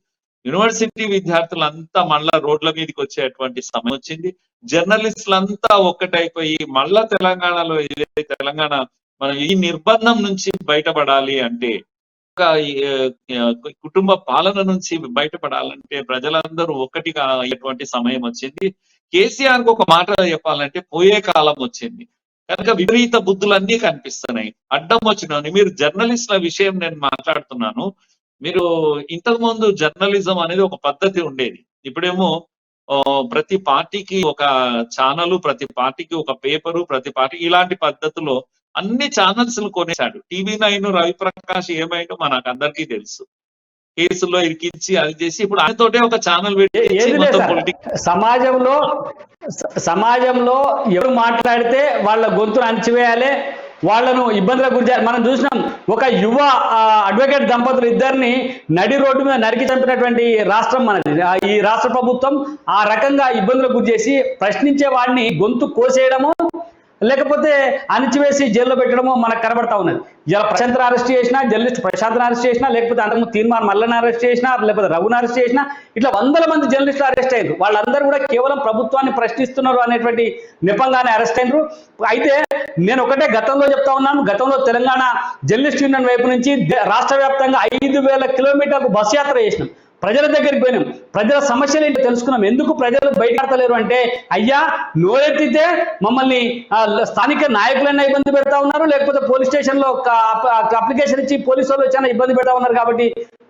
Speaker 2: యూనివర్సిటీ విద్యార్థులంతా మళ్ళా రోడ్ల మీదకి వచ్చేటువంటి సమయం వచ్చింది. జర్నలిస్టులంతా ఒక్కటైపోయి మళ్ళా తెలంగాణలో ఏదైతే తెలంగాణ మనం ఈ నిర్బంధం నుంచి బయటపడాలి అంటే, కుటుంబ పాలన నుంచి బయటపడాలంటే ప్రజలందరూ ఒక్కటిగా అయ్యేటువంటి సమయం వచ్చింది. కేసీఆర్ కు ఒక మాట చెప్పాలంటే పోయే కాలం వచ్చింది కనుక విపరీత బుద్ధులన్నీ కనిపిస్తున్నాయి. అడ్డం వచ్చినాను. మీరు జర్నలిస్టుల విషయం నేను మాట్లాడుతున్నాను. మీరు ఇంతకు ముందు జర్నలిజం అనేది ఒక పద్ధతి ఉండేది. ఇప్పుడేమో ప్రతి పార్టీకి ఒక ఛానల్, ప్రతి పార్టీకి ఒక పేపరు, ప్రతి పార్టీ ఇలాంటి పద్ధతిలో అన్ని ఛానల్స్ కొనేశాడు. TV9 రవిప్రకాష్ ఏమైందో మనకు అందరికీ తెలుసు. కేసుల్లో ఇరికించి అది చేసి ఇప్పుడు ఆయనతోటే ఒక ఛానల్ పెట్టి
Speaker 1: సమాజంలో ఎవరు మాట్లాడితే వాళ్ళ గొంతును అణచివేయాలి, వాళ్లను ఇబ్బందులకు గురి చేయాలి. మనం చూసినాం ఒక యువ అడ్వకేట్ దంపతులు ఇద్దరిని నడి రోడ్డు మీద నరికి చంపినటువంటి రాష్ట్రం మనది. ఈ రాష్ట్ర ప్రభుత్వం ఆ రకంగా ఇబ్బందులకు గురి చేసి ప్రశ్నించే వాడిని గొంతు కోసేయడము, లేకపోతే అణిచివేసి జైల్లో పెట్టడమో మనకు కనబడతా ఉన్నది. ఇలా ప్రశాంత్ని అరెస్ట్ చేసినా, జర్నలిస్ట్ ప్రశాంత్ని అరెస్ట్ చేసినా, లేకపోతే అంతకుముందు తీర్మాన్ మల్లన్న అరెస్ట్ చేసినా, లేకపోతే రఘుని అరెస్ట్ చేసినా, ఇట్లా వందల మంది జర్నలిస్టులు అరెస్ట్ అయ్యారు. వాళ్ళందరూ కూడా కేవలం ప్రభుత్వాన్ని ప్రశ్నిస్తున్నారు అనేటువంటి నెపంగానే అరెస్ట్ అయినారు. అయితే నేను ఒకటే గతంలో చెప్తా ఉన్నాను, గతంలో తెలంగాణ జర్నలిస్ట్ యూనియన్ వైపు నుంచి రాష్ట్ర వ్యాప్తంగా 5,000 కిలోమీటర్లు బస్ యాత్ర చేసినాం. ప్రజల దగ్గరికి పోయినాం, ప్రజల సమస్యలు ఏంటో తెలుసుకున్నాం. ఎందుకు ప్రజలు బయటపడతలేరు అంటే, అయ్యా నోరెత్తితే మమ్మల్ని స్థానిక నాయకులైనా ఇబ్బంది పెడతా ఉన్నారు, లేకపోతే పోలీస్ స్టేషన్లో అప్లికేషన్ ఇచ్చి పోలీసు వాళ్ళు వచ్చాన ఇబ్బంది పెడతా ఉన్నారు, కాబట్టి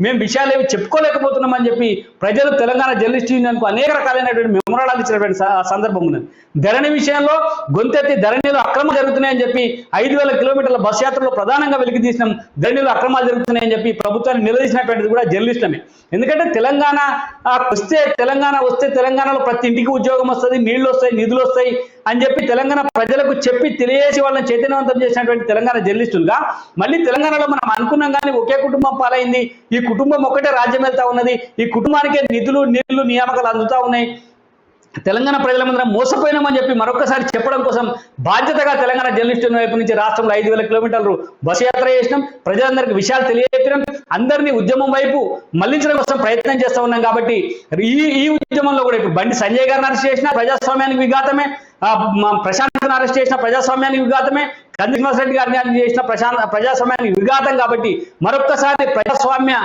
Speaker 1: మేము విషయాలు ఏమి చెప్పుకోలేకపోతున్నాం అని చెప్పి ప్రజలు తెలంగాణ జర్నలిస్ట్ యూనియన్కు అనేక రకాలైనటువంటి మెమోరాలు ఇచ్చినటువంటి సందర్భం ఉన్నది. ధరణి విషయంలో గొంతెత్తి ధరణిలో అక్రమాలు జరుగుతున్నాయని చెప్పి 5,000 కిలోమీటర్ల బస్ యాత్రలో ప్రధానంగా వెలికి తీసినాం. ధరణిలో అక్రమాలు జరుగుతున్నాయని చెప్పి ప్రభుత్వాన్ని నిలదీసినటువంటిది కూడా జర్నలిస్టులమే. ఎందుకంటే తెలంగాణ వస్తే తెలంగాణలో ప్రతి ఇంటికి ఉద్యోగం వస్తుంది, నీళ్లు వస్తాయి, నిధులు వస్తాయి అని చెప్పి తెలంగాణ ప్రజలకు చెప్పి తెలియజేసి వాళ్ళని చైతన్యవంతం చేసినటువంటి తెలంగాణ జర్నలిస్టులుగా మళ్ళీ తెలంగాణలో మనం అనుకున్నాం కానీ ఒకే కుటుంబం పాలైంది. ఈ కుటుంబం ఒక్కటే రాజ్యం వెళ్తా ఉన్నది. ఈ కుటుంబానికే నిధులు, నీళ్లు, నియామకాలు అందుతా ఉన్నాయి. తెలంగాణ ప్రజలందరం మోసపోయినామని చెప్పి మరొకసారి చెప్పడం కోసం బాధ్యతగా తెలంగాణ జర్నలిస్టు వైపు నుంచి రాష్ట్రంలో 5,000 కిలోమీటర్లు బస్ యాత్ర చేసినాం. ప్రజలందరికీ విషయాలు తెలియజెప్పినాం. అందరినీ ఉద్యమం వైపు మళ్లించడం కోసం ప్రయత్నం చేస్తూ ఉన్నాం. కాబట్టి ఈ ఉద్యమంలో కూడా ఇప్పుడు బండి సంజయ్ గారిని అరెస్ట్ చేసిన ప్రజాస్వామ్యానికి విఘాతమే, ప్రశాంత్ని అరెస్ట్ చేసిన ప్రజాస్వామ్యానికి విఘాతమే, కంది శ్రీనివాసరెడ్డి గారిని చేసిన ప్రజాస్వామ్యానికి విఘాతం. కాబట్టి మరొక్కసారి ప్రజాస్వామ్య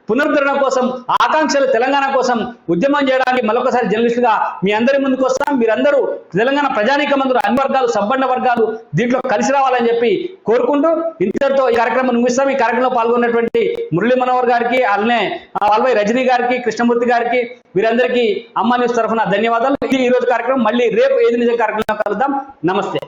Speaker 1: పునరుద్ధరణ కోసం, ఆకాంక్షలు తెలంగాణ కోసం ఉద్యమం చేయడానికి మరొకసారి జర్నలిస్టుగా మీ అందరి ముందుకు వస్తాం. మీరందరూ తెలంగాణ ప్రజానీకమందరూ అన్ని వర్గాలు, సంపన్న వర్గాలు దీంట్లో కలిసి రావాలని చెప్పి కోరుకుంటూ ఇంతటితో ఈ కార్యక్రమం ముగిస్తాం. ఈ కార్యక్రమంలో పాల్గొన్నటువంటి మురళీ మనోహర్ గారికి, అలానే వాల్వై రజనీ గారికి, కృష్ణమూర్తి గారికి, వీరందరికీ అమ్మా న్యూస్ తరఫున ధన్యవాదాలు. ఈ రోజు కార్యక్రమం మళ్ళీ రేపు ఏది నిజం కార్యక్రమంలో కలుద్దాం. నమస్తే.